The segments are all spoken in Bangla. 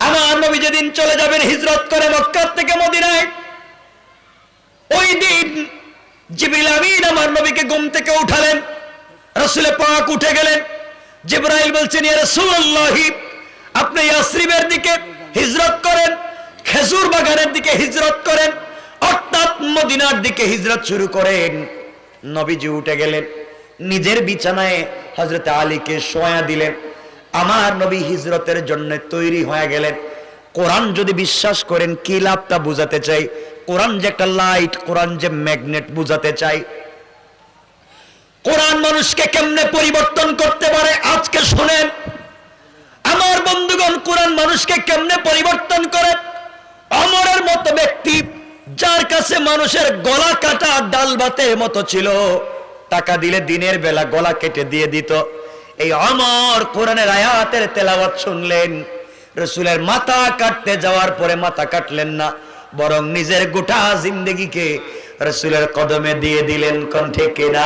আমার নবী যেদিন চলে যাবেন হিজরত করে মক্কা থেকে মদিনায়, ওই দিন জিবরিল আমিন আমার নবীকে ঘুম থেকে উঠালেন। রাসূল পাক উঠে গেলেন। জিবরাইল বলছেন, ইয়া রাসূলুল্লাহ, আপনি ইয়াসরিবের দিকে হিজরত করেন, খেজুর বাগানের দিকে হিজরত করেন, অর্থাৎ মদিনার দিকে হিজরত শুরু করেন। নবীজি উঠে গেলেন, নিজের বিছানায় হযরত আলীকে শোয়া দিলেন। আমার নবী হিজরতের জন্য তৈরি হয়ে গেলেন। কোরআন যদি বিশ্বাস করেন কি লাভটা বুঝাতে চাই, কোরআন যে একটা লাইট, কোরআন যে ম্যাগনেট বুঝাতে চাই। কোরআন মানুষকে কেমনে পরিবর্তন করতে পারে আজকে শুনেন আমার বন্ধুগণ। কোরআন মানুষকে কেমনে পরিবর্তন করে। অমরের মতো ব্যক্তি, যার কাছে মানুষের গলা কাটা ডাল ভাতের মতো ছিল, টাকা দিলে দিনের বেলা গলা কেটে দিয়ে দিত। এই অমর কোরআনের আয়াতের তেলাওয়াত শুনলেন, রাসূলের মাথা কাটতে যাওয়ার পরে মাথা কাটলেন না, বরং নিজের গোটা জিন্দেগিকে রাসূলের কদমে দিয়ে দিলেন। কোন ঠিক কিনা?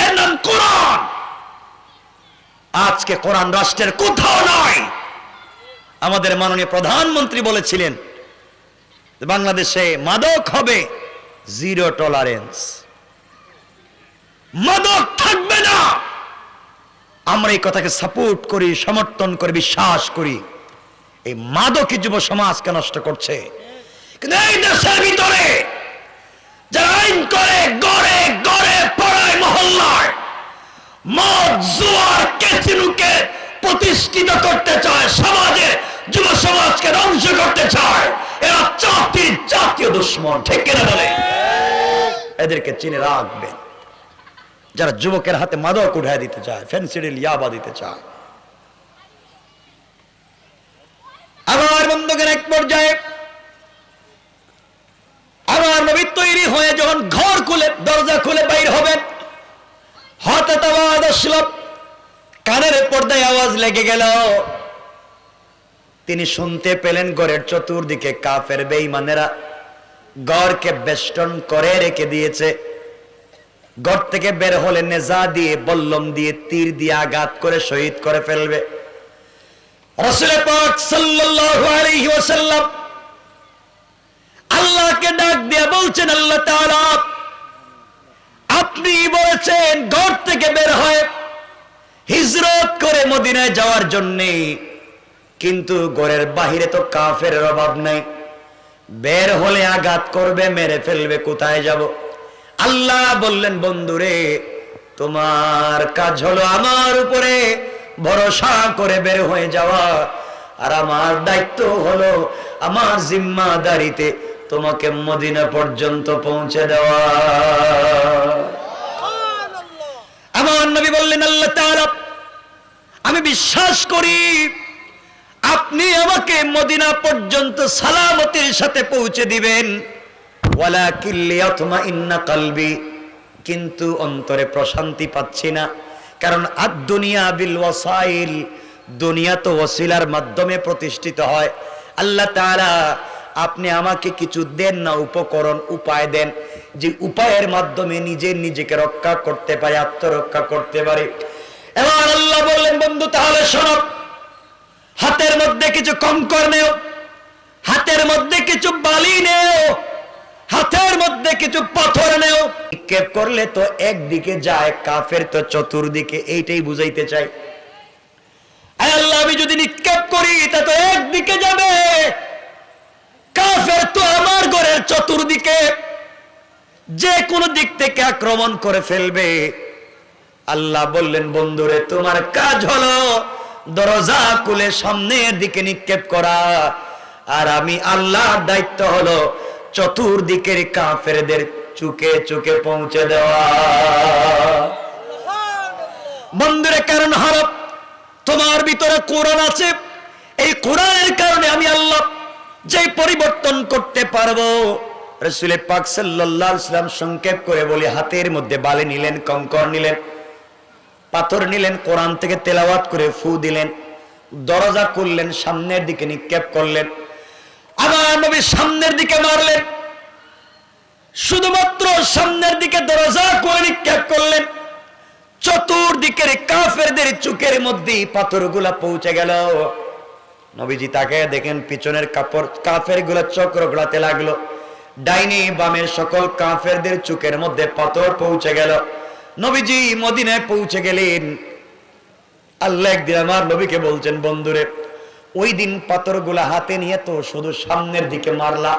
এর নাম কোরআন। আজকে কোরআন রাষ্ট্রের কোথাও নয়। আমাদের মাননীয় প্রধানমন্ত্রী বলেছিলেন বাংলাদেশে মাদক হবে জিরো টলারেন্স, মাদক থাকবে না। আমরা এই কথাকে সাপোর্ট করি, সমর্থন করি, বিশ্বাস করি। এই মাদকই যুব সমাজকে নষ্ট করছে। কিন্তু এই দেশের ভিতরে যারা আইন করে গড়ে গড়ে পাড়ায় মহল্লায় মদ জুয়ার ক্যাসিনোকে প্রতিষ্ঠিত করতে চায়, সমাজে যুব সমাজকে ধ্বংস করতে চায়, এরা জাতীয় দুশ্মন। ঠিক কিনা বলে? এদেরকে চিনে রাখবেন। যারা যুবকের হাতে মাদক উঠায় দিতে চায়, ফেন্সিডিল ইয়াবা দিতে চায়। আমার বন্ধুগণ, এক পর্যায়ে আমার নবী তৈরি হয়ে যখন ঘর খুলে দরজা খুলে বাইর হবেন, হঠাৎ আওয়াজ আসলো, কানের পর্দায় আওয়াজ লেগে গেল। তিনি শুনতে পেলেন ঘরের চতুর্দিকে কাফের বেঈমানেরা ঘরকে বেষ্টন করে রেখে দিয়েছে। ঘর থেকে বের হলে নেজা দিয়ে, বল্লম দিয়ে, তীর দিয়ে আঘাত করে শহীদ করে ফেলবে। রাসূল পাক সাল্লাল্লাহু আলাইহি ওয়াসাল্লাম আল্লাহকে ডাক দিয়ে বলছেন, আল্লাহ তাআলা আপনি বলেছেন ঘর থেকে বের হয় হিজরত করে মদিনায় যাওয়ার জন্য, কিন্তু ঘরের বাহিরে তো কাফেরের অভাব নাই, বের হলে আঘাত করবে, মেরে ফেলবে, কোথায় যাব? আল্লাহ বললেন, বন্ধুরে তোমার কাজ হলো আমার উপরে ভরসা করে বের হয়ে যাওয়া, আর আমার দায়িত্ব হলো, আমার জিম্মাদারিতে তোমাকে মদিনা পর্যন্ত পৌঁছে দেওয়া। আমার নবী বললেন, আল্লাহ তাআলা আমি বিশ্বাস করি আপনি আমাকে মদিনা পর্যন্ত সালামতের সাথে পৌঁছে দিবেন। ওয়ালাকিন লিয়াতমাইন্না কলবি, কিন্তু অন্তরে প্রশান্তি পাচ্ছি না। কারণ আদ-দুনিয়া বিল ওয়াসাইল, দুনিয়া তো ওসিলার মাধ্যমে প্রতিষ্ঠিত হয়। আল্লাহ তাআলা আপনি আমাকে কিছু দেন না, উপকরণ, উপায় দেন, যে উপায়ের মাধ্যমে নিজেকে রক্ষা করতে পারে, আত্মরক্ষা করতে পারে। এবার আল্লাহ বললেন, বন্ধু তাহলে শোনো, হাতের মধ্যে কিছু কঙ্কর নেও, হাতের মধ্যে কিছু বালি নেও, হাতের মধ্যে কিছু পাথর নেও। নিক্ষেপ করলে তো একদিকে যায়, কাফের তো চতুর্দিকে, এইটাই বুঝাইতে চাই। আল্লাহ আমি যদি নিক্ষেপ করি তা তো একদিকে যাবে, কাফের তো আমার ঘরের চতুর্দিকে, যে কোনো দিক থেকে আক্রমণ করে ফেলবে। আল্লাহ বললেন, বন্ধুরে তোমার কাজ হলো দরজা খুলে সামনের দিকে নিক্ষেপ করা, আর আমি আল্লাহর দায়িত্ব হলো চতুর্দিকের কাফেরদের চুকে চুকে পৌঁছে দেওয়া। বন্ধুরে কারণ হলো তোমার ভিতরে কোরআন আছে, এই কোরআনের কারণে আমি আল্লাহ যে পরিবর্তন করতে পারবো। রাসূল পাক সাল্লাল্লাহু আলাইহি ওয়াসাল্লাম সংক্ষেপ করে বলে, হাতের মধ্যে বালি নিলেন, কঙ্কর নিলেন, পাথর নিলেন, কোরআন থেকে তেলাওয়াত করে ফু দিলেন, দরজা খুললেন, সামনের দিকে নিক্ষেপ করলেন। আমার নবী সামনের দিকে মারলেন, শুধুমাত্র সামনের দিকে দরজা করে নিক্ষেপ করলেন, চতুর্দিকের কাফেরদের চোখের মধ্যে পাথরগুলা পৌঁছে গেল। নবীজি তাকে দেখেন পিছনের কাপড় কাফের গুলা চক্র ঘোরাতে লাগলো, ডাইনে বামের সকল কাফেরদের চোখের মধ্যে পাথর পৌঁছে গেল। নবীজি মদিনায় পৌঁছে গেলেন। আল্লাহ একদিন আমার নবীকে বলছেন, বন্ধুরে ওই দিন পাথরগুলা হাতে নিয়ে তো শুধু সামনের দিকে মারলা,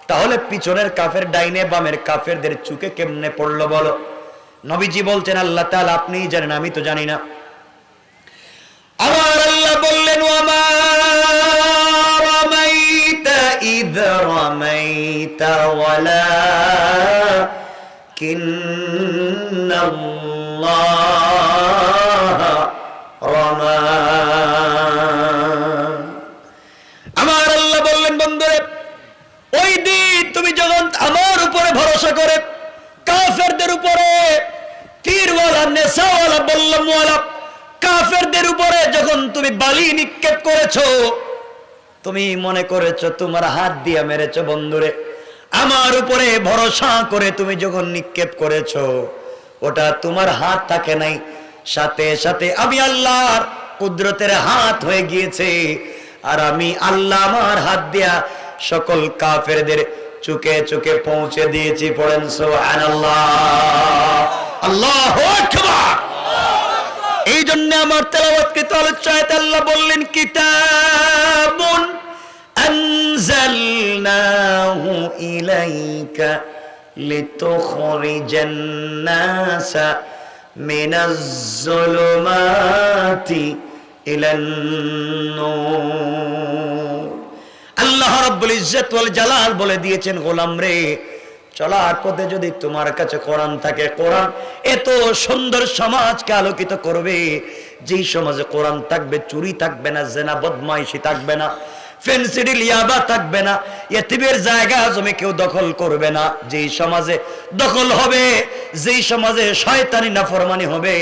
তাহলে পিছনের কাফের ডাইনে বামের কাফেরদের চোখে কেমনে পড়লো বলো? নবীজি বলছেন, আল্লাহ তাআলা আপনিই জানেন, আমি তো জানি না। আমার আল্লাহ বললেন, ওয়ামা রামাইতা ইয রামাইতা ওয়ালাকিন্নাল্লাহ রামা। আমার আল্লাহ বললেন, বন্ধুরে ওই দিন তুমি যখন আমার উপরে ভরসা করে কাফেরদের উপরে তীরওয়ালা নেশাওয়ালা বল্লমওয়ালা কাফেরদের উপরে যখন তুমি বালি নিক্ষেপ করেছো, তুমি মনে করেছো তোমার হাত দিয়ে মেরেছো। বন্ধুরে আমার উপরে ভরসা করে তুমি যখন নিক্ষেপ করেছো, ওটা তোমার হাত থাকে নাই, সাথে সাথে আমি আল্লাহর কুদরতের হাত হয়ে গিয়েছে। আর আমি আল্লাহ আমার হাত দিয়া সকল কাফেরদের চোখে চোখে পৌঁছে দিয়েছি। পড়েন সুবহানাল্লাহ, আল্লাহু আকবার। এই জন্য আমার তেলাওয়াতকৃত আলোচনায় আল্লাহ বললেন, কিতাবুন আনজালনাহু ইলাইকা লিতুখরিজান নাসা মিনাজ যুলুমাতি ইলান নূর। আল্লাহ রাব্বুল ইজ্জত ওয়াল জালাল বলে দিয়েছেন, গোলাম রে চলার পথে যদি তোমার কাছে কোরআন থাকে, কোরআন এত সুন্দর সমাজকে আলোকিত করবে। যেই সমাজে কোরআন থাকবে, চুরি থাকবে না, জেনা বদমাইশি থাকবে না, ফেন্সিডিল ইয়াবা থাকবে না, ইতিমের জায়গা জমি কেউ দখল করবে না। যেই সমাজে দখল হবে, যেই সমাজে শয়তানি নাফরমানি হবে,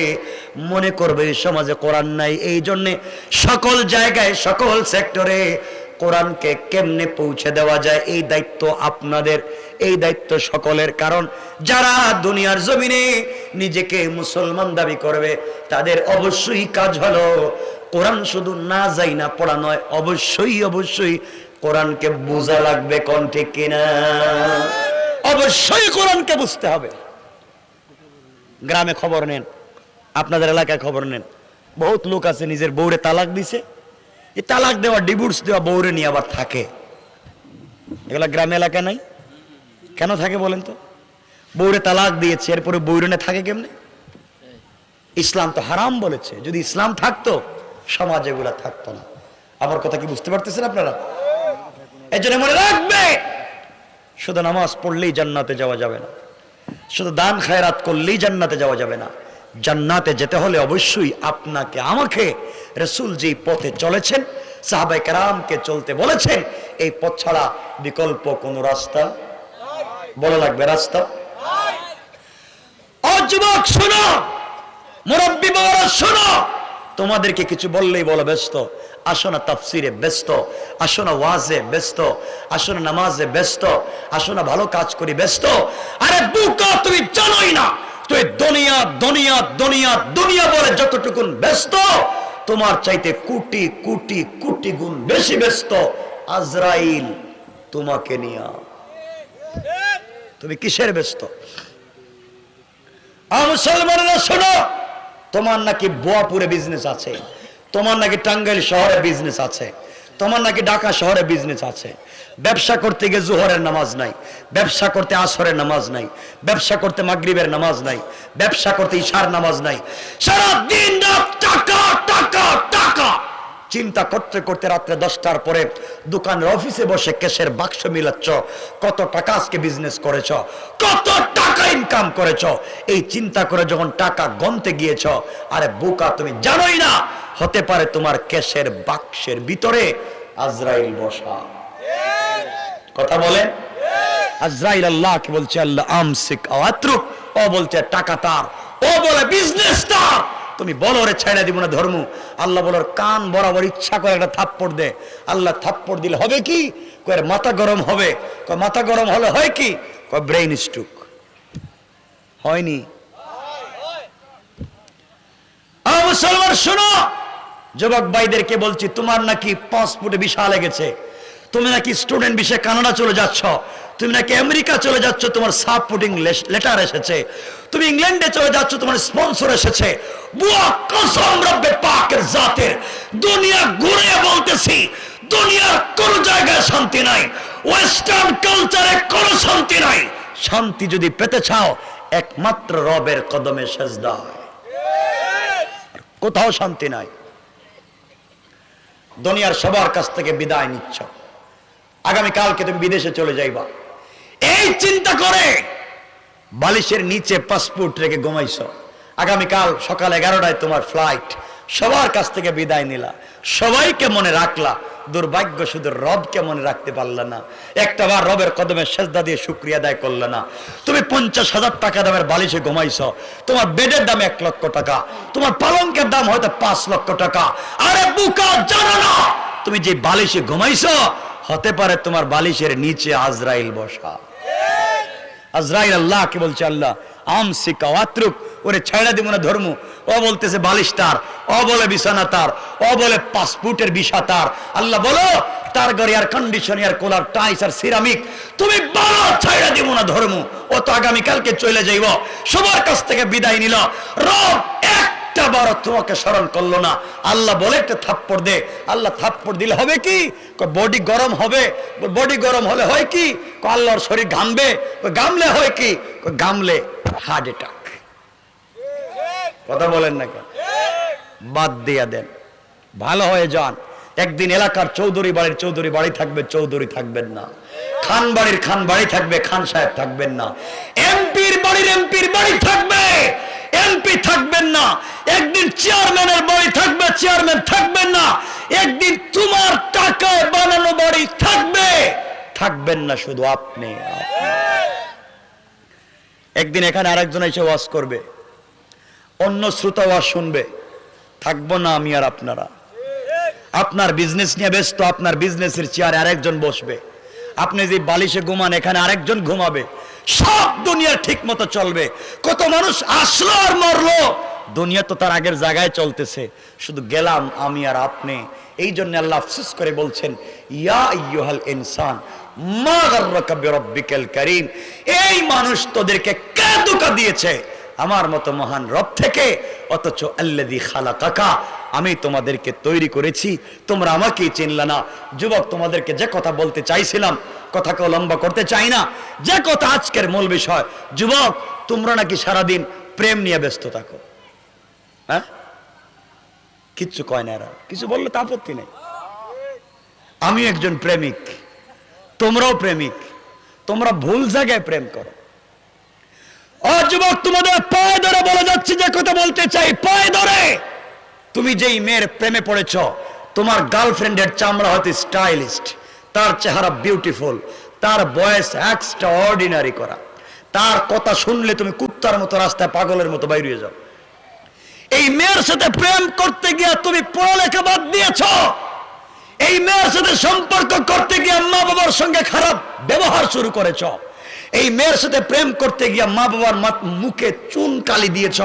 মনে করবে এই সমাজে কোরআন নাই। এই জন্যে সকল জায়গায় সকল সেক্টরে কোরআনকে কেমনে পৌঁছে দেওয়া যায়, এই দায়িত্ব আপনাদের, এই দায়িত্ব সকলের। কারণ যারা দুনিয়ার জমিনে নিজেকে মুসলমান দাবি করবে, তাদের অবশ্যই কাজ হলো কোরআন শুধু না যাই না পড়া নয়, অবশ্যই অবশ্যই কোরআনকে বোঝা লাগবে। কোন ঠিক কিনা? অবশ্যই কোরআনকে বুঝতে হবে। গ্রামে খবর নেন, আপনাদের এলাকায় খবর নেন, বহুত লোক আছে নিজের বউরে তালাক দিছে, এই তালাক দেওয়া ডিভোর্স দেওয়া বউরে নিয়ে আবার থাকে। এগুলা গ্রামে এলাকায় নাই, কেন থাকে বলেন তো? বউরে তালাক দিয়েছে, এরপরে বউরে নিয়ে থাকে কেমনে? ইসলাম তো হারাম বলেছে। যদি ইসলাম থাকতো সমাজ এগুলা থাকতো না। আমার কথা কি বুঝতে পারতেছেন আপনারা? এই জন্য মনে রাখবে, শুধু নামাজ পড়লেই জান্নাতে যাওয়া যাবে না, শুধু দান খায়রাত করলেই জান্নাতে যাওয়া যাবে না। জান্নাতে যেতে হলে অবশ্যই আপনাকে আমাকে রাসূল যেই পথে চলেছেন, সাহাবায়ে কেরামকে চলতে বলেছেন, এই পথ ছাড়া বিকল্প কোন রাস্তা বলা লাগবে রাস্তা। ও যুবক শোনো, মুরব্বি বাবারা শোনো, তোমাদেরকে কিছু বললেই বলো ব্যস্ত, আসো না তাফসিরে ব্যস্ত, আসো না ওয়াজে ব্যস্ত, আসো না নামাজে ব্যস্ত, আসো না ভালো কাজ করি ব্যস্ত। আরে বুকা, তুমি জানোই না তুই দুনিয়া দুনিয়া দুনিয়া দুনিয়া বলে যতটুকুন ব্যস্ত, তোমার চাইতে কোটি কোটি কোটি গুণ বেশি ব্যস্ত আজরাইল তোমাকে নিয়ে। তুমি কিসের ব্যস্ত? মুসলমানেরা শোনো, তোমার নাকি বোয়াপুরে বিজনেস আছে, তোমার নাকি টাঙ্গাইল শহরে বিজনেস আছে, তোমার নাকি ঢাকা শহরে বিজনেস আছে। ব্যবসা করতে গিয়ে জোহরের নামাজ নাই, ব্যবসা করতে আসরের নামাজ নাই, ব্যবসা করতে মাগরিবের নামাজ নাই, ব্যবসা করতে ইশার নামাজ নাই, সারা দিন রাত টাকা টাকা টাকা। চিন্তা করতে করতে রাত্রে 10টার পরে দোকানের অফিসে বসে ক্যাশের বাক্স মিলাচ্ছ, কত টাকা আজকে বিজনেস করেছ, কত টাকা ইনকাম করেছ। এই চিন্তা করে যখন টাকা গনতে গিয়েছ, আরে বোকা তুমি জানোই না হতে পারে তোমার ক্যাশের বাক্সের ভিতরে আজরাইল বসা। কথা বলেন, আজরাইল আল্লাহকে বলছে আল্লাহ আমসিক আও আতরুক, ও বলছে টাকা তার, ও বলে বিজনেস তার। তুমি বলো রে ছেড়ে দিব না ধর্ম, আল্লাহ বলার কান বরাবর ইচ্ছা করে একটা থাপ্পড় দে। আল্লাহ থাপ্পড় দিলে হবে কি? কয় মাথা গরম হবে। কয় মাথা গরম হলে হয় কি? কয় ব্রেইন স্ট্রোক। হয়নি? মুসলমান শোনো, যুবক ভাইদেরকে বলছি, তোমার নাকি পাসপোর্টে ভিসা লেগেছে, তুমি নাকি স্টুডেন্ট ভিসায় কানাডা চলে যাচ্ছ, তুমি নাকি আমেরিকা চলে যাচ্ছ, তোমার সাপোর্টিং লেটার এসেছে, তুমি ইংল্যান্ডে চলে যাচ্ছ, তোমার স্পন্সর এসেছে। বুয়া কসম রব্বে পাকের জাতের, দুনিয়া ঘুরে বলতেছি, দুনিয়ার কোন জায়গায় শান্তি নাই, ওয়েস্টার্ন কালচারে কোনো শান্তি নাই। শান্তি যদি পেতে চাও একমাত্র রবের কদমে সেজদা, কোথাও শান্তি নাই। দুনিয়ার সবার কাছ থেকে বিদায় নিচ্ছ, আগামী কালকে তুমি বিদেশে চলে যাইবা, এই চিন্তা করে বালিশের নিচে পাসপোর্ট রেখে ঘুমাইছ। আগামীকাল সকাল 11টায় তোমার ফ্লাইট, সবার কাছ থেকে বিদায় নিলা, সবাইকে মনে রাখলা, দুর্ভাগ্য শুধু রবকে মনে রাখতে পারলে না, একটা বার রবের কদমে সেজদা দিয়ে শুকরিয়া আদায় করলে না। তুমি 50,000 টাকা দামের বালিশে ঘুমাইছ, তোমার বেডের দাম 1 লক্ষ টাকা, তোমার পালঙ্কের দাম হয়তো 5 লক্ষ টাকা। আরে বুকা, জানো না তুমি যে বালিশে ঘুমাইছ, হতে পারে তোমার বালিশের নিচে আজরাইল বসা। আজরাইল আল্লাহকে বলছে, আল্লাহ আমসিকা ওয়াতরুক, ওরে ছাইড়া দিব না ধর্ম। ও বলতেছে বালিশ তার, ও বলে বিছানা তার, ও বলে পাসপোর্টের ভিসা তার। আল্লাহ বলো তার ঘরে এয়ার কন্ডিশন, এয়ার কুলার, টাইস আর সিরামিক, তুমি বলো ছাইড়া দিব না ধর্ম। ও তো আগামী কালকে চলে যাইব, সবার কাছ থেকে বিদায় নিল, রব একটা বার তোমাকে স্মরণ করলো না। আল্লাহ বলে একটা থাপ্পড় দে। আল্লাহ থাপ্পড় দিলে হবে কি? বডি গরম হবে। বডি গরম হলে হয় কি? আল্লাহর শরীর ঘামবে। ঘামলে হয় কি? ঘামলে হার্ট অ্যাটাক। কথা বলেন না কেন? বাদ দিয়া দেন, ভালো হয়ে যান। একদিন এলাকার চৌধুরী বাড়ির চৌধুরী বাড়ি থাকবে, চৌধুরী থাকবেন না। খান বাড়ির খান বাড়ি থাকবে, খান সাহেব থাকবেন না। এমপির বাড়ির এমপির বাড়ি থাকবে, এমপি থাকবেন না। একদিন চেয়ারম্যানের বাড়ি থাকবে, চেয়ারম্যান থাকবেন না। একদিন তোমার টাকায় বানানো বাড়ি থাকবে, থাকবেন না শুধু আপনি। একদিন এখানে আরেকজন এসে ওয়াজ করবে, অন্য শ্রোতা ওয়াজ শুনবে, থাকবো না আমি আর আপনারা। আপনার বিজনেস নিয়ে ব্যস্ত, আপনার বিজনেসের চেয়ারে আরেকজন বসবে। আপনি যে বালিশে ঘুমান, এখানে আরেকজন ঘুমাবে। সব দুনিয়া ঠিক মতো চলবে। কত মানুষ আসলো আর মরলো, দুনিয়া তো তার আগের জায়গায় চলতেছে, শুধু গেলাম আমি আর আপনি। এই জন্য আল্লাহ আফসোস করে বলছেন, ইয়া আইয়ুহাল ইনসান মা গাররাকা বিরাব্বিকাল কারীম। এই মানুষ তোদেরকে কে ধোঁকা দিয়েছে আমার মতো মহান রব থেকে? অথচ আল্লাযী খালাকাকা, আমি তোমাদেরকে তৈরি করেছি, তোমরা আমাকেই চিনলা না। যুবক, তোমাদেরকে যে কথা বলতে চাইছিলাম, কথাকে লম্বা করতে চাই না, যে কথা আজকের মূল বিষয়। যুবক, তোমরা নাকি সারাদিন প্রেম নিয়ে ব্যস্ত থাকো। হ্যাঁ, কিচ্ছু কয় না এরা, কিছু বললে তা আপত্তি নেই। আমি একজন প্রেমিক, তোমরাও প্রেমিক, তোমরা ভুল জায়গায় প্রেম করো। ও যুবক, তোমাদের পায়ে ধরে বলে যাচ্ছি, যে কথা বলতে চাই, পায়ে ধরে। তুমি যেই মেয়ের প্রেমে পড়েছ, তোমার গার্লফ্রেন্ডের চামড়া হয়তো স্টাইলিস্ট, তার চেহারা বিউটিফুল, তার বয়স এক্সট্রা অর্ডিনারি করা, তার কথা শুনলে তুমি কুত্তার মতো রাস্তায় পাগলের মতো বাইরে যাও। এই মেয়ের সাথে প্রেম করতে গিয়ে তুমি পড়ালেখা বাদ দিয়েছ। এই মেয়ের সাথে সম্পর্ক করতে গিয়ে মা বাবার সঙ্গে খারাপ ব্যবহার শুরু করেছ। এই মেয়ের সাথে প্রেম করতে গিয়ে মা বাবার মুখে চুন কালি দিয়েছ।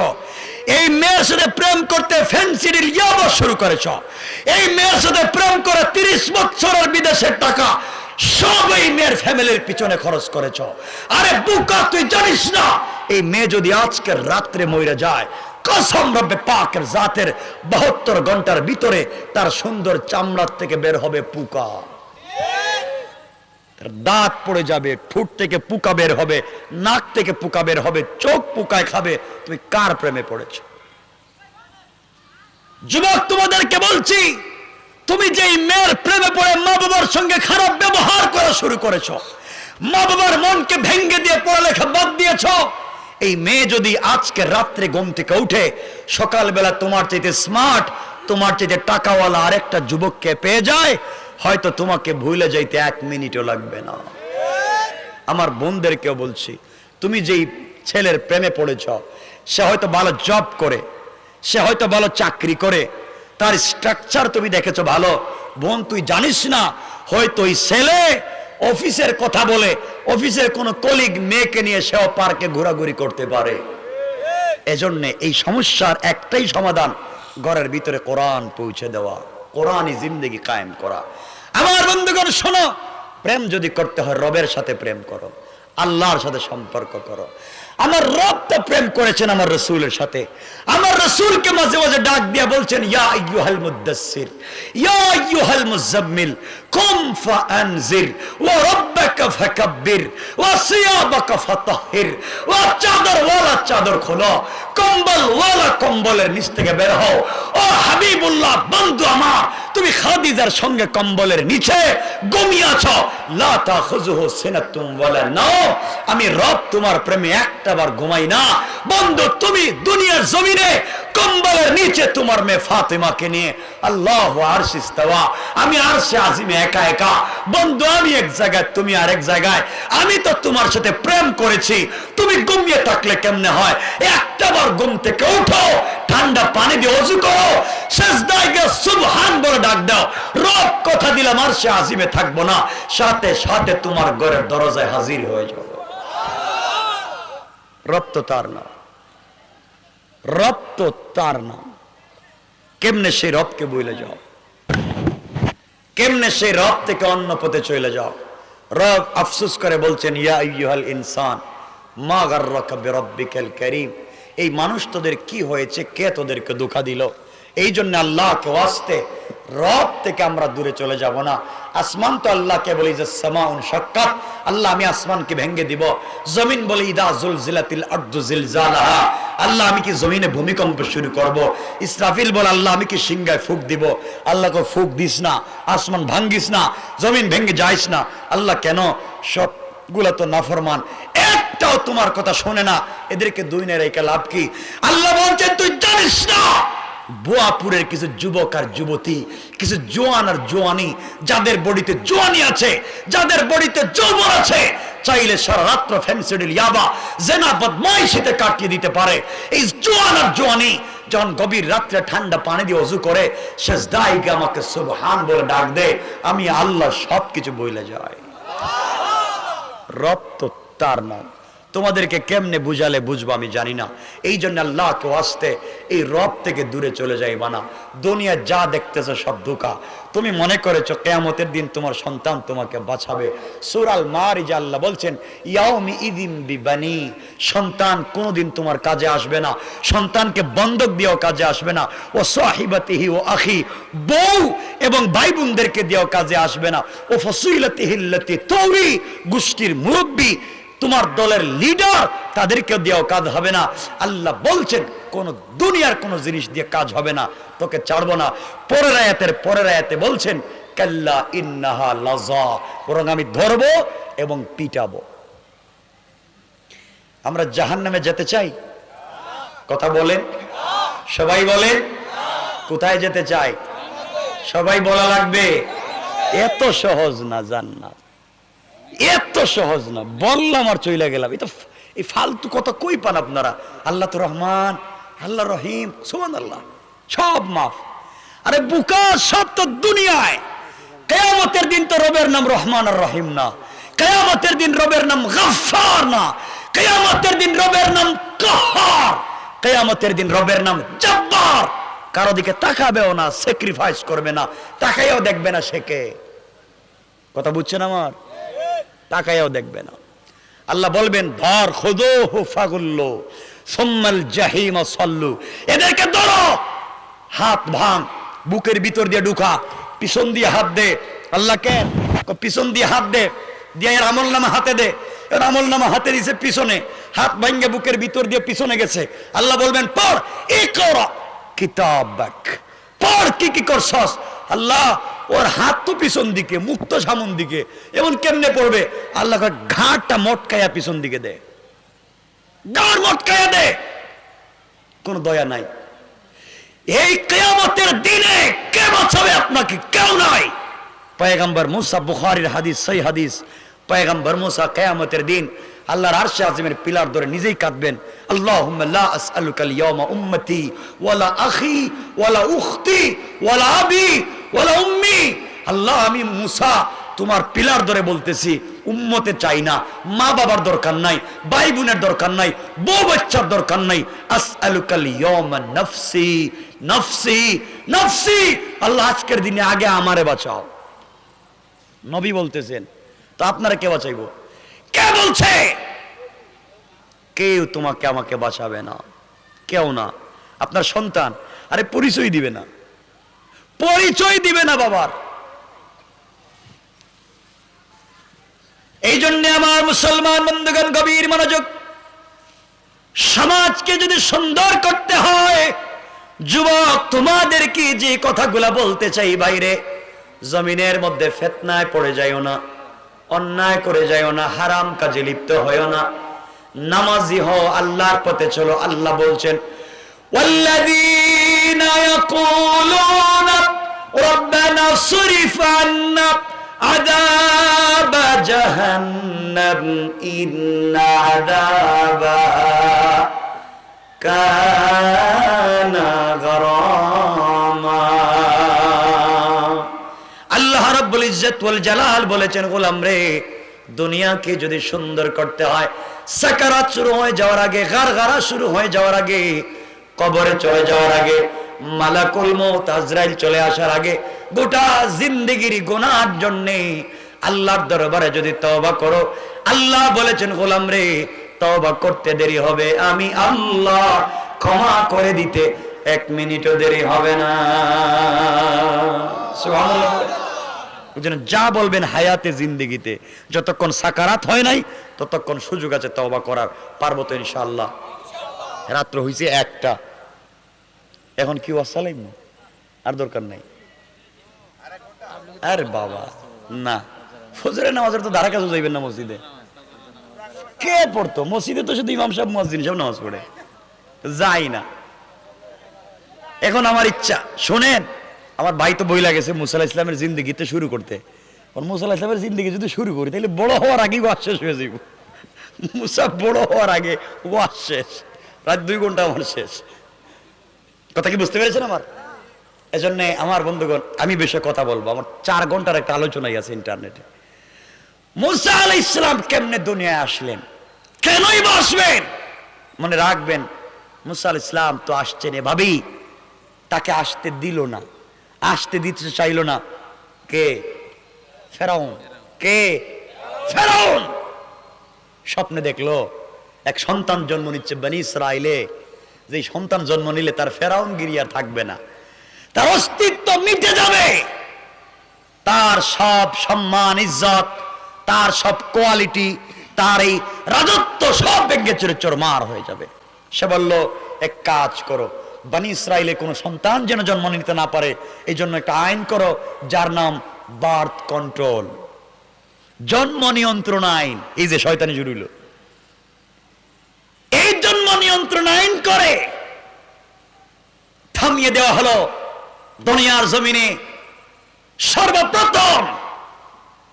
এই মেয়ের সাথে প্রেম করতে ফ্যান্সিডির ইয়াবা শুরু করেছ। এই মেয়ের সাথে প্রেম করে 30 বছরের বিদেশের টাকা সব এই মেয়ের ফ্যামিলির পিছনে খরচ করেছ। আরে বুকা, তুই জানিস না এই মেয়ে যদি আজকের রাত্রে মরে যায়, কসম রব্বে পাকের জাতের 72 ঘন্টার ভিতরে তার সুন্দর চামড়ার থেকে বের হবে পোকা, দাঁত পড়ে যাবে, ঠোঁট থেকে পোকা বের হবে, নাক থেকে পোকা বের হবে, চোখ পোকায় খাবে। তুমি কার প্রেমে পড়েছো? যুবক, তোমাদেরকে বলছি, তুমি যেই মেয়ের প্রেমে পড়ে মা বাবার সঙ্গে খারাপ ব্যবহার করা শুরু করেছো, মা বাবার মনকে ভেঙ্গে দিয়ে পড়ালেখা বাদ দিয়েছ, এই মেয়ে যদি আজকে রাত্রে ঘুম থেকে উঠে সকালবেলা তোমার চাইতে স্মার্ট, তোমার চাইতে টাকাওয়ালা আরেকটা যুবককে পেয়ে যায়, হয়তো তোমাকে ভুলে যাইতে 1 মিনিটও লাগবে না। আমার বোনদেরকেও বলছি, তুমি যেই ছেলের প্রেমে পড়েছ, সে হয়তো ভালো জব করে, সে হয়তো ভালো চাকরি করে, তার স্ট্রাকচার তুমি দেখেছো ভালো। বোন, তুই জানিস না, হয়তো ওই ছেলে অফিসের কথা বলে অফিসের কোনো কলিগ মেয়েকে নিয়ে সেও পার্কে ঘোরাঘুরি করতে পারে। এজন্য এই সমস্যার একটাই সমাধান, ঘরের ভিতরে কোরআন পৌঁছে দেওয়া, কোরআনই জিন্দেগি কায়েম করা। আমার বন্ধুগণ শোনো, প্রেম যদি করতে হয় রবের সাথে প্রেম করো, আল্লাহর সাথে সম্পর্ক করো। আমার রব তো প্রেম করেছেন আমার রসুলের সাথে। আমার রসুলকে মাঝে মাঝে ডাক দিয়া বলছেন, ইয়া আইয়ুহাল মুদ্দাসসির, ইয়া আইয়ুহাল মুজাম্মিল, কুম ফাআনজির, ওয়া রাব্বাকা ফাকাব্বির, ওয়া সিয়াবাকা ফাতাহহির, ওয়া চাদরওয়ালা চাদর খোলো, কম্বলওয়ালা কম্বলের নিচ থেকে বের হও। ও হাবিবুল্লাহ, বন্ধু আমার, তুমি খাদিজার সঙ্গে কম্বলের নিচে ঘুমিয়ে আছো। লা তাখুযুহু সিনাতুম ওয়ালা নাওম, আমি রব তোমার প্রেমে একটাবার ঘুমাই না। বন্ধু, তুমি দুনিয়ার জমিনে কম্বলের নিচে তোমার মেয়ে ফাতেমাকে নিয়ে আল্লাহু আরশে ইস্তাওয়া, আমি আরশে আজিমে একা একা। বন্ধু, আমি এক জায়গায়, তুমি আরেক জায়গায়। আমি তো তোমার সাথে প্রেম করেছি, তুমি ঘুমিয়ে থাকলে কেমনে হয়? একটাবার ঘুম থেকে উঠো, ঠান্ডা পানি দিয়ে ওযু করো, সিজদায় গিয়ে সুবহান বলে ডাক দাও। রব কথা দিলাম আরশে আজিমে থাকবো না, সাথে সাথে তোমার ঘরের দরজায় হাজির হয়ে যাবো। রব তো তার নাম, রব তো তার নাম। কেমনে সেই রবকে বইলে যাও? কেমনে সেই রব থেকে অন্য পথে চলে যাও? রব আফসোস করে বলছেন, ইয়া আইয়ুহাল ইনসান মা গাররাকা বিরাব্বিকাল কারীম, এই মানুষ তোদের কি হয়েছে, কে তোদেরকে ধোঁকা দিল? এই জন্য আল্লাহকে ওয়াস্তে রব থেকে আমরা দূরে চলে যাব না। আসমান তো আল্লাহকে বলি যে সামাউন শাক্কাত, আল্লাহ আমি আসমানকে ভেঙে দিব। জমিন বলে ইদা জুলজিলাতিল আরদু জিলজালাহা, আল্লাহ আমি কি জমিনে ভূমিকম্প শুরু করব। ইসরাফিল বলে আল্লাহ আমি কি সিংহায় ফুঁক দিব। আল্লাহকে ফুঁক দিস না, আসমান ভাঙ্গিস না, জমিন ভেঙে যাইস না। আল্লাহ কেন? সবগুলা তো নাফরমান, একটাও তোমার কথা শোনে না। এদেরকে দুনিয়া রেখে লাভ কি? আল্লাহ বলছেন তুই জানিস না বোয়াপুরের কিছু যুবক আর যুবতী, কিছু জোয়ান আর জোয়ানি, যাদের বডিতে জোয়ানি আছে, যাদের বডিতে যৌবন আছে, চাইলে সারা রাত্র ফেন্সিডিল ইয়াবা জেনা বদমাইশিতে কাটিয়ে দিতে পারে। এই জোয়ান আর জোয়ানি যখন গভীর রাত্রে ঠান্ডা পানি দিয়ে ওযু করে সিজদায় গিয়ে আমাকে সুবহান বলে ডাক দে, আমি আল্লাহ সবকিছু বইলে যাই। রব তো তার নাম। তোমাদেরকে কেমনে বুঝালে বুঝবো আমি জানি না। এই জন্য আল্লাহকে ওয়াস্তে এই রব থেকে দূরে চলে যাইবা না। দুনিয়া যা দেখতেছো সব ধোঁকা। তুমি মনে করেছো কিয়ামতের দিন তোমার সন্তান তোমাকে বাঁচাবে। সূরা আল মারিজ আল্লাহ বলছেন, ইয়াউমি ইযিম বিবানি, সন্তান কোনোদিন তোমার কাজে আসবে না, সন্তানকে বন্ধক দিয়েও কাজে আসবে না। ও সাহিবাতিহি ও আখি, বউ এবং ভাই বোনদেরকে দিয়েও কাজে আসবে না। ও ফাসিলাতিহি আল্লাতি তুরি, গোষ্ঠীর মুরব্বী, তোমার দলের লিডার, তাদেরকে দিয়েও কাজ হবে না। আল্লাহ বলছেন কোন দুনিয়ার কোন জিনিস দিয়ে কাজ হবে না, তোকে ছাড়বো না। পরের আয়াতে বলছেন, কাল্লা ইন্নাহা লাযা, বরং আমি ধরবো এবং পিটাবো। আমরা জাহান্নামে যেতে চাই? কথা বলেন, সবাই বলেন। কোথায় যেতে চাই? সবাই বলা লাগবে। এত সহজ না জান্নাত, এত সহজ না। বললাম আর চলে গেলাম। এই ফালতু কথা কই পান আপনারা? আল্লাহ তো রহমান, আল্লাহ রহিম, সুবহানাল্লাহ, সব মাফ। আরে বুকা, সব তো দুনিয়ায়। কিয়ামতের দিন তো রবের নাম রহমান আর রহিম না, কিয়ামতের দিন রবের নাম গফফার না, কিয়ামতের দিন রবের নাম কাহ্হার, কিয়ামতের দিন রবের নাম জব্বার। কারো দিকে তাকাবেও না, স্যাক্রিফাইস করবে না, তাকাইও দেখবে না সে কে। কথা বুঝছেন আমার? তাকাইও দেখবে না। আল্লাহ বলবেন, ধর খুযুহু ফাগুল্লু সুম্মাল জাহিম সাল্লু, এদেরকে ধরো, হাত ভাঙ, বুকের ভিতর দিয়ে ঢুকা, পিছন দিয়ে হাত দে। আল্লাহ কেন? পিছন দিয়ে হাত দে, দিয়ে এর আমলনামা হাতে দে। এর আমলনামা হাতে দিয়েছে পিছনে, হাত ভাঙ্গে বুকের ভিতর দিয়ে পিছনে গেছে। আল্লাহ বলবেন, পড়, ইকরা কিতাবাক, পড় কি কি করছস। আল্লাহ, ওর হাত তো পিছন দিকে, মুখ তো সামন দিকে, এমন কেমনে পড়বে? আল্লাহ ঘাটটা মটকায়া পিছন দিকে দে, গাড় মটকায়া দে। কোন দয়া নাই। এই কিয়ামতের দিনে কে বাঁচাবে আপনাকে? কেউ নাই। পয়গম্বর মুসা, বুখারীর হাদিস, সহিহ হাদিস, পয়গম্বর মুসা কিয়ামতের দিন আল্লাহর আরশে আজিমের পিলার ধরে নিজেই কাঁদবেন, আল্লাহুম্মা লা আসআলুকাল ইয়াওমা উম্মতি ওয়ালা আখি ওয়ালা উখতি ওয়ালা আবি ওয়ালা উম্মি। আল্লাহ, আমি মুসা তোমার পিলার ধরে বলতেছি, ও উম্মতে চাই না, মা বাবার দরকার নাই, ভাই বোনের দরকার নাই, বউ বাচ্চার দরকার নাই। আসআলুকাল ইয়াওমা নাফসি নাফসি নাফসি, আল্লাহ আজকের দিনে আগে আমারে বাঁচাও। নবী বলতেছেন, তো আপনারা কে বাঁচাইবো? কে বলছে? কেউ তোমাকে আমাকে বাঁচাবে না, কেউ না। আপনার সন্তান আরে পরিচয় দিবে না, পরিচয় দিবে না বাবার। এই জন্য আমার মুসলমান বন্ধুগণ গভীর মনোযোগ, সমাজকে যদি সুন্দর করতে হয়, যুবক তোমাদেরকে যে কথাগুলা বলতে চাই, বাইরে জমিনের মধ্যে ফিতনায় পড়ে যাইও না, অন্যায় করে যাইও না, হারাম কাজে লিপ্ত হইও না, নামাজি হও, আল্লাহর পথে চলো। আল্লাহ বলছেন, ওয়াল্লাযীনা ইয়াকুলুনা রাব্বানা সরিফ আন্না আযাব জাহান্নাম ইন্না আযাবাহা কানা গরামা। আল্লাহ রাব্বুল ইজ্জত ওয়াল জালাল বলেছেন, গোলাম রে, দুনিয়াকে যদি সুন্দর করতে হয়, সাকারাত শুরু হয়ে যাওয়ার আগে, গারগারা শুরু হয়ে যাওয়ার আগে, কবরে চলে যাওয়ার আগে, মালাকুল মউত আজরাইল চলে আসার আগে, গোটা জিন্দেগির গুনাহর জন্য আল্লাহর দরবারে যদি তওবা করো, আল্লাহ বলেছেন, গোলাম রে, তওবা করতে দেরি হবে, আমি আল্লাহ ক্ষমা করে দিতে 1 মিনিটও দেরি হবে না। সুবহানাল্লাহ। যা বলবেন হায়াতে জিন্দেগিতে, যতক্ষণ সাকারাত হয় নাই ততক্ষণ সুযোগ আছে তওবা করার, পারবো তো ইনশাআল্লাহ। রাত্র হইছে 1টা, এখন কি ওয়াসালাম আর দরকার নাই। আরে বাবা না, ফজরের নামাজের তো ধারা কাছে যাইবেন না মসজিদে। কে পড়তো মসজিদে? তো শুধু ইমাম সাহেব মুয়াজ্জিন সাহেব নামাজ পড়ে, যাই না। এখন আমার ইচ্ছা, শোনেন, আমার ভাই তো বই লাগেছে মুসা আলাইহিস সালামের জিন্দেগিতে শুরু করতে। মুসা আলাইহিস সালামের জিন্দেগি যদি শুরু করি, তাহলে বড় হওয়ার আগেই ওয়াজ শেষ হয়ে যাইব। মুসা বড় হওয়ার আগে ওয়াজ শেষ, রাত 2 ঘন্টা আমার শেষ। কথা কি বুঝতে পেরেছেন আমার? এজন্য আমার বন্ধুগণ, আমি বেশি কথা বলবো, আমার 4 ঘন্টার একটা আলোচনাই আছে ইন্টারনেটে। মুসা আলাইহিস সালাম কেমনে দুনিয়ায় আসলেন, কেনই বা আসবেন? মনে রাখবেন, মুসা আলাইহিস সালাম তো আসছেন এভাবেই, তাকে আসতে দিল না, আসতে দিতে চাইল না। কে? ফেরাউন। কে? ফেরাউন। স্বপ্নে দেখলো এক সন্তান জন্ম নিচ্ছে বনি ইসরাইলে, যে সন্তান জন্ম নিলে তার ফেরাউনগিরি আর থাকবে না, তার অস্তিত্ব মিটে যাবে, তার সব সম্মান ইজ্জত, তার সব কোয়ালিটি, তার এই রাজত্ব সব ভেঙে চুরে চুরমার হয়ে যাবে। সে বলল, এক কাজ করো, বনি ইসরাইলে কোনো সন্তান যেন জন্ম নিতে না পারে, এই জন্য একটা আইন করো, যার নাম বার্থ কন্ট্রোল, জন্ম নিয়ন্ত্রণ আইন। এই যে শয়তানি শুরু হইল, এই জন্ম নিয়ন্ত্রণ আইন করে থামিয়ে দেওয়া হলো দুনিয়ার জমিনে সর্বপ্রথম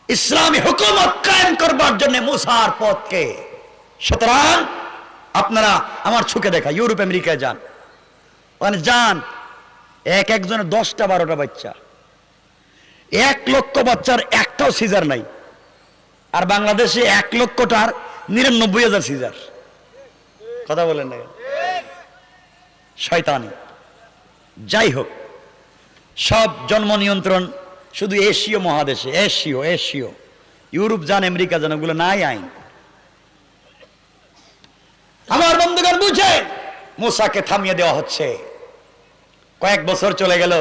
ইসলামী হুকুমত কায়েম করবার জন্য মুসার পথকে। সুতরাং আপনারা আমার চোখে দেখা ইউরোপ আমেরিকায় যান, ওখানে যান, একজনের 10টা-12টা বাচ্চা, 1 লক্ষ বাচ্চার একটাও সিজার নাই। আর বাংলাদেশে 1 লক্ষটার 99,000 সিজার। কথা বলেন না, শয়তানি। যাই হোক, সব জন্ম নিয়ন্ত্রণ শুধু এশীয় মহাদেশে, এশীয় ইউরোপ যান, আমেরিকা যান, ওগুলো নাই আইন। আমার বন্ধুগণ বুঝেন, মুসাকে থামিয়ে দেওয়া হচ্ছে। কয়েক বছর চলে গেল,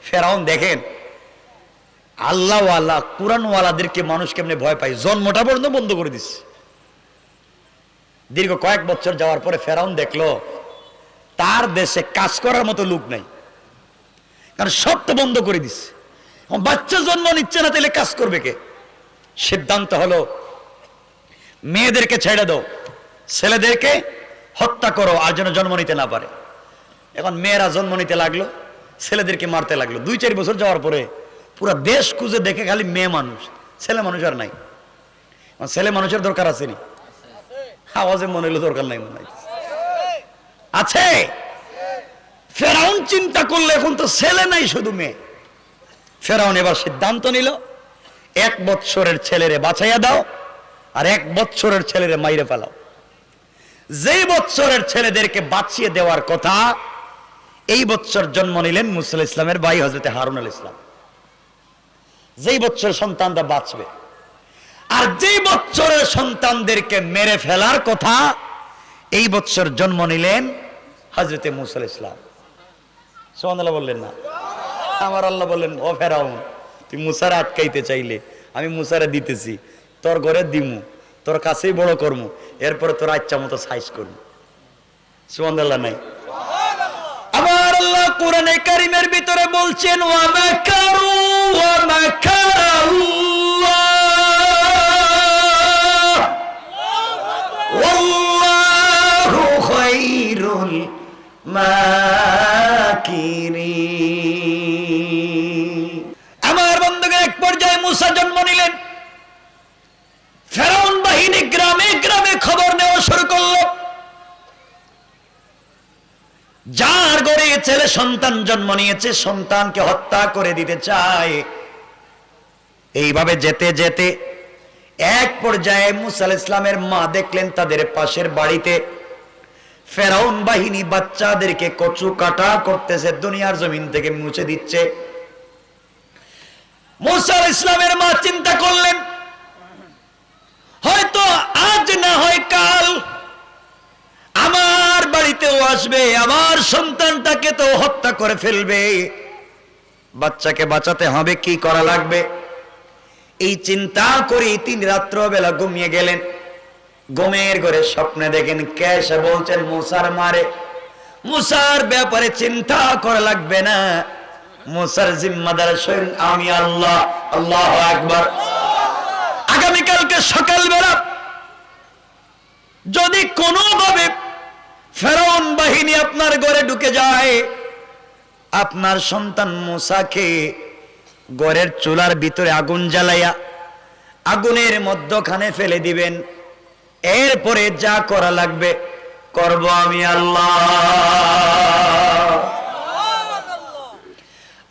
ফেরাউন দেখেন আল্লাহওয়ালা কুরআনওয়ালাদেরকে মানুষ কেমনে ভয় পায়, জন্মটা পর্যন্ত বন্ধ করে দিচ্ছে। দীর্ঘ কয়েক বছর যাওয়ার পরে ফেরাউন দেখলো তার দেশে কাজ করার মতো লোক নাই, কারণ সব তো বন্ধ করে দিচ্ছে। বাচ্চা জন্ম নিচ্ছে না, তাহলে কাজ করবে কে? সিদ্ধান্ত হলো, মেয়েদেরকে ছেড়ে দাও, ছেলেদেরকে হত্যা করো, আর যেন জন্ম নিতে না পারে। এখন মেয়েরা জন্ম নিতে লাগলো, ছেলেদেরকে মারতে লাগলো। 2-4 বছর যাওয়ার পরে পুরো দেশ খুঁজে দেখে খালি মেয়ে মানুষ, ছেলে মানুষ আর নাই। ছেলে মানুষের দরকার আছে নি? আওয়াজে মনে হলো দরকার নাই, মনে হয় আছে। ফেরাউন চিন্তা করলে এখন তো ছেলে নাই, শুধু মেয়ে। ফেরাউন এবার সিদ্ধান্ত নিল, 1 বৎসরের ছেলেরে বাঁচাইয়া দাও, আর 1 বছরের ছেলেরে মাইরে ফেলাও। যেই বছরের ছেলেদেরকে বাঁচিয়ে দেওয়ার কথা, এই বছর জন্ম নিলেন মুসা আলাইহিস সালামের ভাই হযরত হারুন আলাইহিস সালাম। যেই বছর সন্তানরা বাঁচবে, আর যেই বছরের সন্তানদেরকে মেরে ফেলার কথা, এই বছর জন্ম নিলেন হযরত মুসা আলাইহিস সালাম। সুবহানাল্লাহ বললেন না? আমার আল্লাহ বললেন, ও ফেরাউন, তুই মুসারে আটকাইতে চাইলে আমি মুসারে দিতেছি, তোর ঘরে দিমু, তোর কাছেই বড় করমু, এরপরে তোর ইচ্ছা মতো সাইজ করবো। সুবহানাল্লাহ নাই? আমার আল্লাহ কোরআনে কারীমের ভিতরে বলছেন, ওয়া মাকারু ওয়া মাকারাল্লাহ ওয়াল্লাহু খায়রুল মাকিরিন। আমার বন্ধুগণ, এক পর্যায়ে মুসা জন্ম নিলেন। ফেরাউন বাহিনী গ্রামে গ্রামে খবর নেওয়া শুরু করলো, যার ঘরে ছেলে সন্তান জন্ম নিয়েছে সন্তানকে হত্যা করে দিতে চায়। এইভাবে যেতে যেতে এক পর্যায়ে মুসা আলাইহিস সালামের মা দেখলেন তাদের পাশের বাড়িতে ফেরাউন বাহিনী বাচ্চাদেরকে কচু কাটা করতেছে, দুনিয়ার জমিন থেকে মুছে দিচ্ছে। মুসা আলাইহিস সালামের মা চিন্তা করলেন, হয়তো আজ না হয় কাল আমার বাড়িতেও আসবে, আমার সন্তানটাকে তো হত্যা করে ফেলবে, বাচ্চাকে বাঁচাতে হবে, কি করা লাগবে? এই চিন্তা করে তিনি রাত্রবেলা ঘুমিয়ে গেলেন। ঘুমের ঘরে স্বপ্নে দেখেন কে এসে বলছেন, মুসার মারে, মুসার ব্যাপারে চিন্তা করা লাগবে না, মুসার জিম্মাদার স্বয়ং আমি আল্লাহ। আল্লাহু আকবার। আগামীকালকে সকালবেলা যদি কোনোভাবে ফেরাউন বাহিনী আপনার ঘরে ঢুকে যায়, আপনার সন্তান মুসাকে ঘরের চুলার ভিতরে আগুন জ্বালাইয়া আগুনের মধ্যখানে ফেলে দিবেন, এরপরে যা করা লাগবে করব আমি আল্লাহ।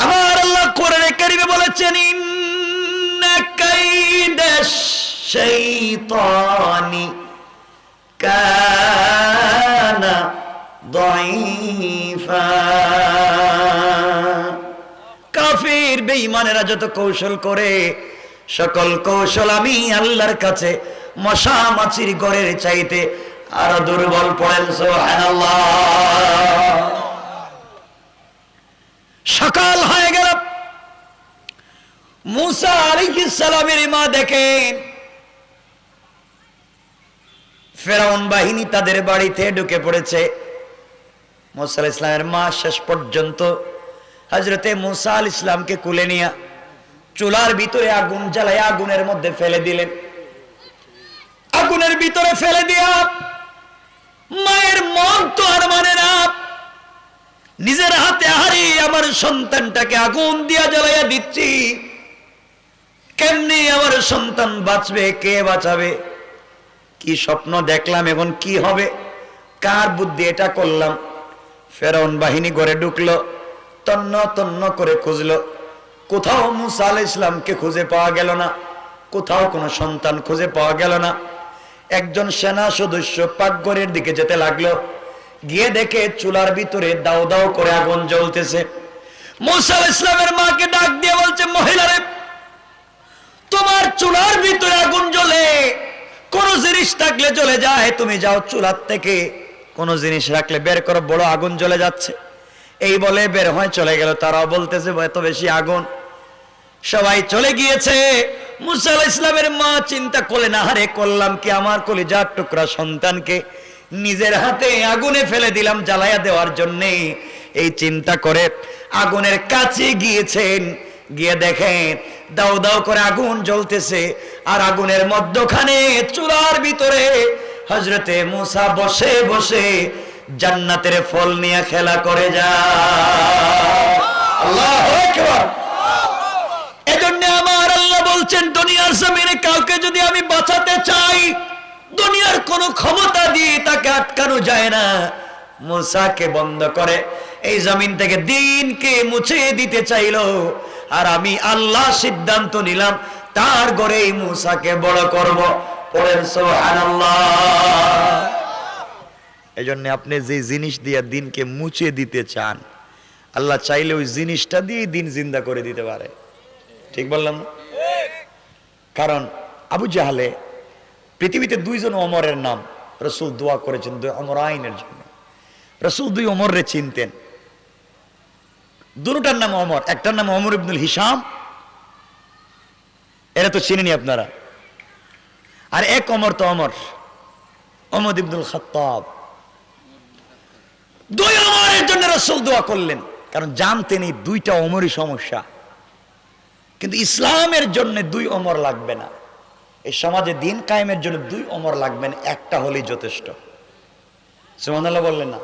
আমার আল্লাহ কোরআনে কারীমে বলেছেন, ইন্না কাইদাশ শাইতানি কানা দাঈফা। কাফির বেঈমানেরা যত কৌশল করে, সকল কৌশল আমি আল্লাহর কাছে মশা মাছির ঘরের চাইতে আরো দুর্বল। পড়েন সুবহানাল্লাহ। সকাল হয়ে গেল, মুসা আলাইহিস সালামের মা দেখেন ফেরাউন বাহিনী তাদের বাড়িতে ঢুকে পড়েছে। মুসা আলাইহিস সালামের মা শেষ পর্যন্ত হযরতে মুসা আলাইহিস সালামকে কুলে নিয়ে চুলার ভিতরে আগুন জ্বালায় আগুনের মধ্যে ফেলে দিলেন। আগুনের ভিতরে ফেলে দিয়া মায়ের মন তো আর মানে না, নিজের হাতে হারি আমার সন্তানটাকে আগুন দিয়া জ্বালাইয়া দিচ্ছি, কেমনি আমার সন্তান বাঁচবে, কে বাঁচাবে? কি স্বপ্ন দেখলাম, এখন কি হবে, কার বুদ্ধি এটা করলাম? ফেরাউন বাহিনী ঘরে ঢুকলো, তন্ন তন্ন করে খুঁজলো, কোথাও মুসা আলাইহিস সালামকে খুঁজে পাওয়া গেল না, কোথাও কোনো সন্তান খুঁজে পাওয়া গেল না। একজন সেনা সদস্য পাকঘরের দিকে যেতে লাগলো, গিয়ে দেখে চুলার ভিতরে দাও দাও করে আগুন জ্বলতেছে। মুসা আলাইহিস সালামের মাকে ডাক দিয়ে বলছে, মহিলারে, তোমার চুলার ভিতরে আগুন জ্বলে, কোন জিনিস থাকলে জ্বলে যায়, তুমি যাও চুলার থেকে কোন জিনিস রাখলে বের করো, বড় আগুন জ্বলে যাচ্ছে। এই বলে বের হয় চলে গেল। তারাও বলতেছে এত বেশি আগুন, সবাই চলে গিয়েছে। মুসা আলাইহিস সালামের মা চিন্তা করলেন, আহারে করলাম কি, আমার কলিজার টুকরা সন্তানকে নিজের হাতে আগুনে ফেলে দিলাম জ্বালাইয়া দেওয়ার জন্যে। এই চিন্তা করে আগুনের কাছে গিয়েছেন, গিয়ে দেখেন দাও দাও করে আগুন জ্বলতেছে, আর আগুনের মধ্যখানে চুলার ভিতরে হযরতে মুসা বসে বসে জান্নাতের ফল নিয়ে খেলা করে যায়। আল্লাহু আকবার। এজন্য আমার আল্লাহ বলছেন, দুনিয়ার জমিনে কাউকে যদি আমি বাঁচাতে চাই, দুনিয়ার কোনো ক্ষমতা দিয়ে তাকে আটকানো যায় না। মুসাকে বন্ধ করে এই জমিন থেকে দিনকে মুছে দিতে চাইলো, আর আমি আল্লাহ সিদ্ধান্ত নিলাম তার ঘরেই মুসাকে বড় করব। পড়েন সুবহানাল্লাহ। এই জন্য আপনি যে জিনিস দিয়ে দিনকে মুছে দিতে চান, আল্লাহ চাইলে ওই জিনিসটা দিয়ে দিন জিন্দা করে দিতে পারে। ঠিক বললাম না? কারণ আবু জাহালে পৃথিবীতে দুইজন ওমরের নাম রাসূল দোয়া করেছেন, দুই ওমরাইনের জন্য। রাসূল দুই ওমররে চিনতেন, দুটার নাম ওমর, একটার নাম ওমর ইবনুল হিশাম, এরা তো চিনেনি আপনারা, আর এক ওমর তো ওমর ইবনুল খাত্তাব। দুই ওমরের জন্য রাসূল দোয়া করলেন, কারণ জানতেন এই দুইটা ওমরই সমস্যা। কিন্তু ইসলামের জন্য দুই ওমর লাগবে না, এই সমাজে দিন কায়েমের জন্য দুই ওমর লাগবে না, একটা হলেই যথেষ্ট। সুবহানাল্লাহ বললেন না?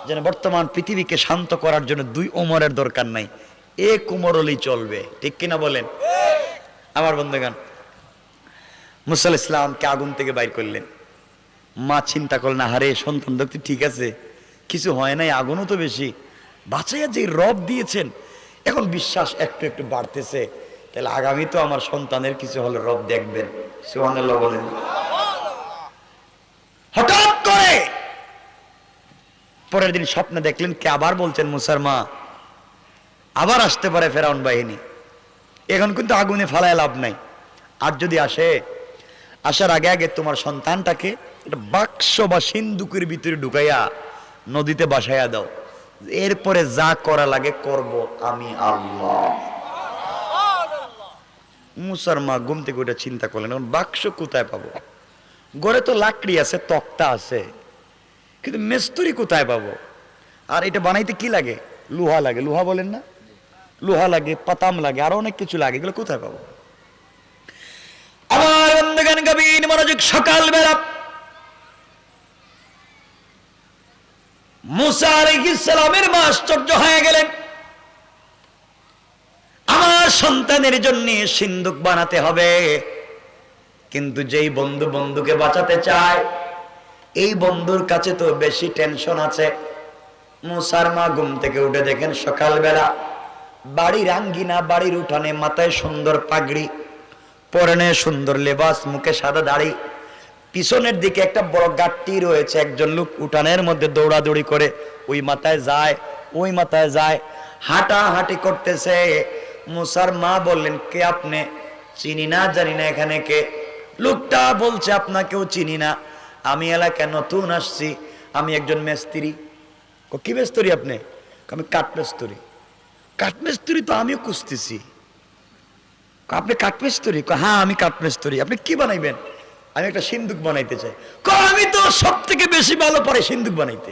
যেন বর্তমান পৃথিবীকে শান্ত করার জন্য দুই ওমরের দরকার নাই, এক ওমর হলেই চলবে। ঠিক কিনা বলেন? আমার বন্ধুগণ, মুসা আলাইহিস সালামকে আগুন থেকে বাইর করলেন। মা চিন্তা করলেন, আরে সন্তান দেখতে ঠিক আছে, কিছু হয় নাই, আগুনও তো বেশি, বাঁচাইয়া যে রব দিয়েছেন, এখন বিশ্বাস একটু একটু বাড়তেছে, তাহলে আগামী তো আমার সন্তানের কিছু হলে রব দেখবেন। সুবহানাল্লাহ বলেন। হঠাৎ করে পরের দিন স্বপ্নে দেখলেন কে আবার বলছেন, মুসার মা আবার আসতে পারে ফেরাউন বাহিনী, এখন কিন্তু আগুনে ফালায় লাভ নাই, আর যদি আসে, আসার আগে আগে তোমার সন্তানটাকে একটা বাক্স বা সিন্দুকের ভিতরে ঢুকাইয়া নদীতে বাসাইয়া দাও, এরপরে যা করা লাগে করব আমি আল্লাহ। মুসার মা ঘুম থেকে ওটা চিন্তা করলেন, এখন বাক্স কোথায় পাবো? ঘরে তো লাকড়ি আছে, তক্তা আছে, কিন্তু মিস্ত্রি কোথায় পাবো? আর এটা বানাইতে কি লাগে? লোহা লাগে, লোহা বলেন না? লোহা লাগে, পাতাম লাগে, আরো অনেক কিছু লাগে, এগুলো কোথায় পাবো? আমার বন্ধুগণ গভীর মনোযোগ, সকালবেলা মুসা আলাইহিস সালামের মা আশ্চর্য হয়ে গেলেন, আমার সন্তানের জন্য সিন্দুক বানাতে হবে, কিন্তু যেই বন্ধু বন্ধুকে বাঁচাতে চায়, এই বন্ধুর কাছে তো বেশি টেনশন আছে। মুসার মা ঘুম থেকে উঠে দেখেন সকালবেলা বাড়ির আঙ্গিনা, বাড়ির উঠানে, মাথায় সুন্দর পাগড়ি, পরনে সুন্দর লেবাস, মুখে সাদা দাড়ি, পিছনের দিকে একটা বড় গাট্টি রয়েছে, একজন লোক উঠানের মধ্যে দৌড়াদৌড়ি করে ওই মাথায় যায় ওই মাথায় যায়, হাঁটাহাঁটি করতেছে। মুসার মা বললেন, কে আপনি? চিনি না, জানি না এখানে কে। লোকটা বলছে, আপনাকেও চিনি না, আমি এলাকায় নতুন আসছি, আমি একজন মিস্ত্রি। কি মিস্ত্রি আপনি? আমি কাঠ মিস্ত্রি। কাঠ মিস্ত্রি তো আমিও খুঁজতেছি। আপনি কাঠ মিস্ত্রি? হ্যাঁ আমি কাঠ মিস্ত্রি। আপনি কি বানাইবেন? আমি একটা সিন্দুক বানাইতে চাই। আমি তো সব থেকে বেশি ভালো পারি সিন্দুক বানাইতে।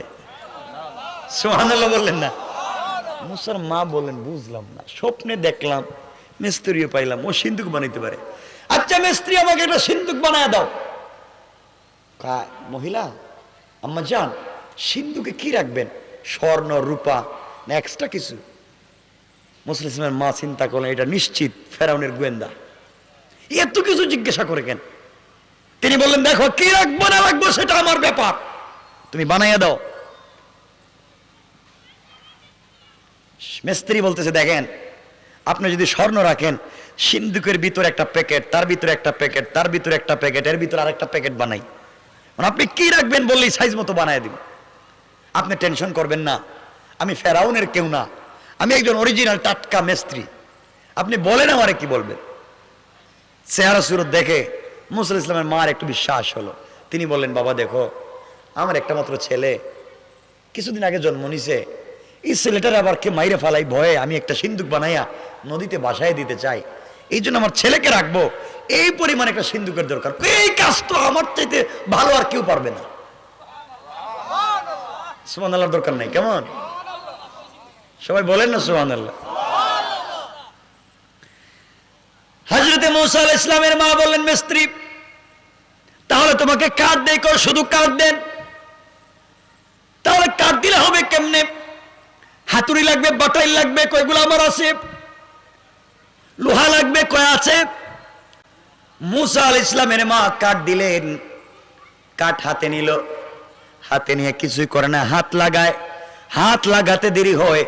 সুবহানাল্লাহ বললেন না? মুসার মা বললেন, বুঝলাম না, স্বপ্নে দেখলাম মিস্ত্রিও পাইলাম, ও সিন্দুক বানাইতে পারে। আচ্ছা মিস্ত্রি, আমাকে একটা সিন্দুক বানায় দাও। মহিলা, আম্মা জান, সিন্ধুকে কি রাখবেন? স্বর্ণ, রূপা না এক্সট্রা কিছু? মুসা ইসলামের মা চিন্তা করলেন, এটা নিশ্চিত ফেরাউনের গোয়েন্দা, এত কিছু জিজ্ঞাসা করে কেন? তিনি বললেন, দেখো, কি রাখবো না রাখবো সেটা আমার ব্যাপার, তুমি বানাইয়া দাও। মিস্ত্রি বলতেছে, দেখেন, আপনি যদি স্বর্ণ রাখেন, সিন্ধুকের ভিতরে একটা প্যাকেট, তার ভিতরে একটা প্যাকেট, তার ভিতরে একটা প্যাকেট, এর ভিতরে আরেকটা প্যাকেট বানাই, আপনি কি রাখবেন বললেই সাইজ মতো বানায় দিব। আপনি টেনশন করবেন না, আমি ফেরাউনের কেউ না, আমি একজন অরিজিনাল টাটকা মিস্ত্রি, আপনি বলেন আমারে কি বলবেন। চেহারা সুরত দেখে মুসা ইসলামের মার একটু বিশ্বাস হলো। তিনি বললেন, বাবা দেখো, আমার একটা মাত্র ছেলে কিছুদিন আগে জন্ম নিছে, এই ছেলেটার আবার কে মাইরে ফালাই ভয়ে আমি একটা সিন্দুক বানাইয়া নদীতে বাসায় দিতে চাই, এই জন্য আমার ছেলেকে রাখবো, এই পরিমাণ একটা সিন্দুকের দরকার। এই কাজ তো আমার চাইতে ভালো আর কেউ পারবে না। সুবহানাল্লাহর দরকার নাই, কেমন? সবাই বলেন না সুবহানাল্লাহ। হযরতে মুসা আলাইহিস সালামের মা বললেন, মিস্ত্রি, তাহলে তোমাকে কাঠ দেই, শুধু কাঠ দেন। তাহলে কাঠ দিলে হবে কেমনে? হাতুড়ি লাগবে, বাটাইল লাগবে, কয়গুলো আমার আছে। লোহা লাগবে, কয় আছে। মুসা আলাইহিস সালামের মা কাঠ দিলেন, কাঠ হাতে নিল, হাতে নিয়ে কিছুই করে না, হাত লাগায়, হাত লাগাতে দেরি হয়,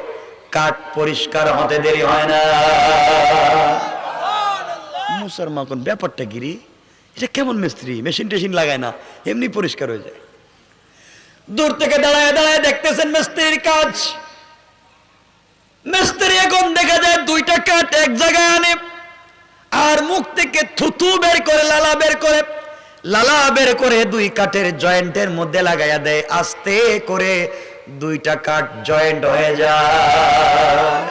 কাঠ পরিষ্কার হতে দেরি হয় না। মুসার মা কোন ব্যাপারটা গিরি, এটা কেমন মিস্ত্রি, মেশিন টেশিন লাগায় না, এমনি পরিষ্কার হয়ে যায়। দূর থেকে দাঁড়ায় দাঁড়ায় দেখতেছেন মিস্ত্রির কাজ। মিস্ত্রি এখন দেখা যায় দুইটা কাঠ এক জায়গায় আনে, আর মুখ থেকে থুতু বের করে লালা বের করে দুই কাঠের জয়েন্টের মধ্যে লাগাইয়া দেয়। আস্তে করে দুইটা কাঠ জয়েন্ট হয়ে যায়।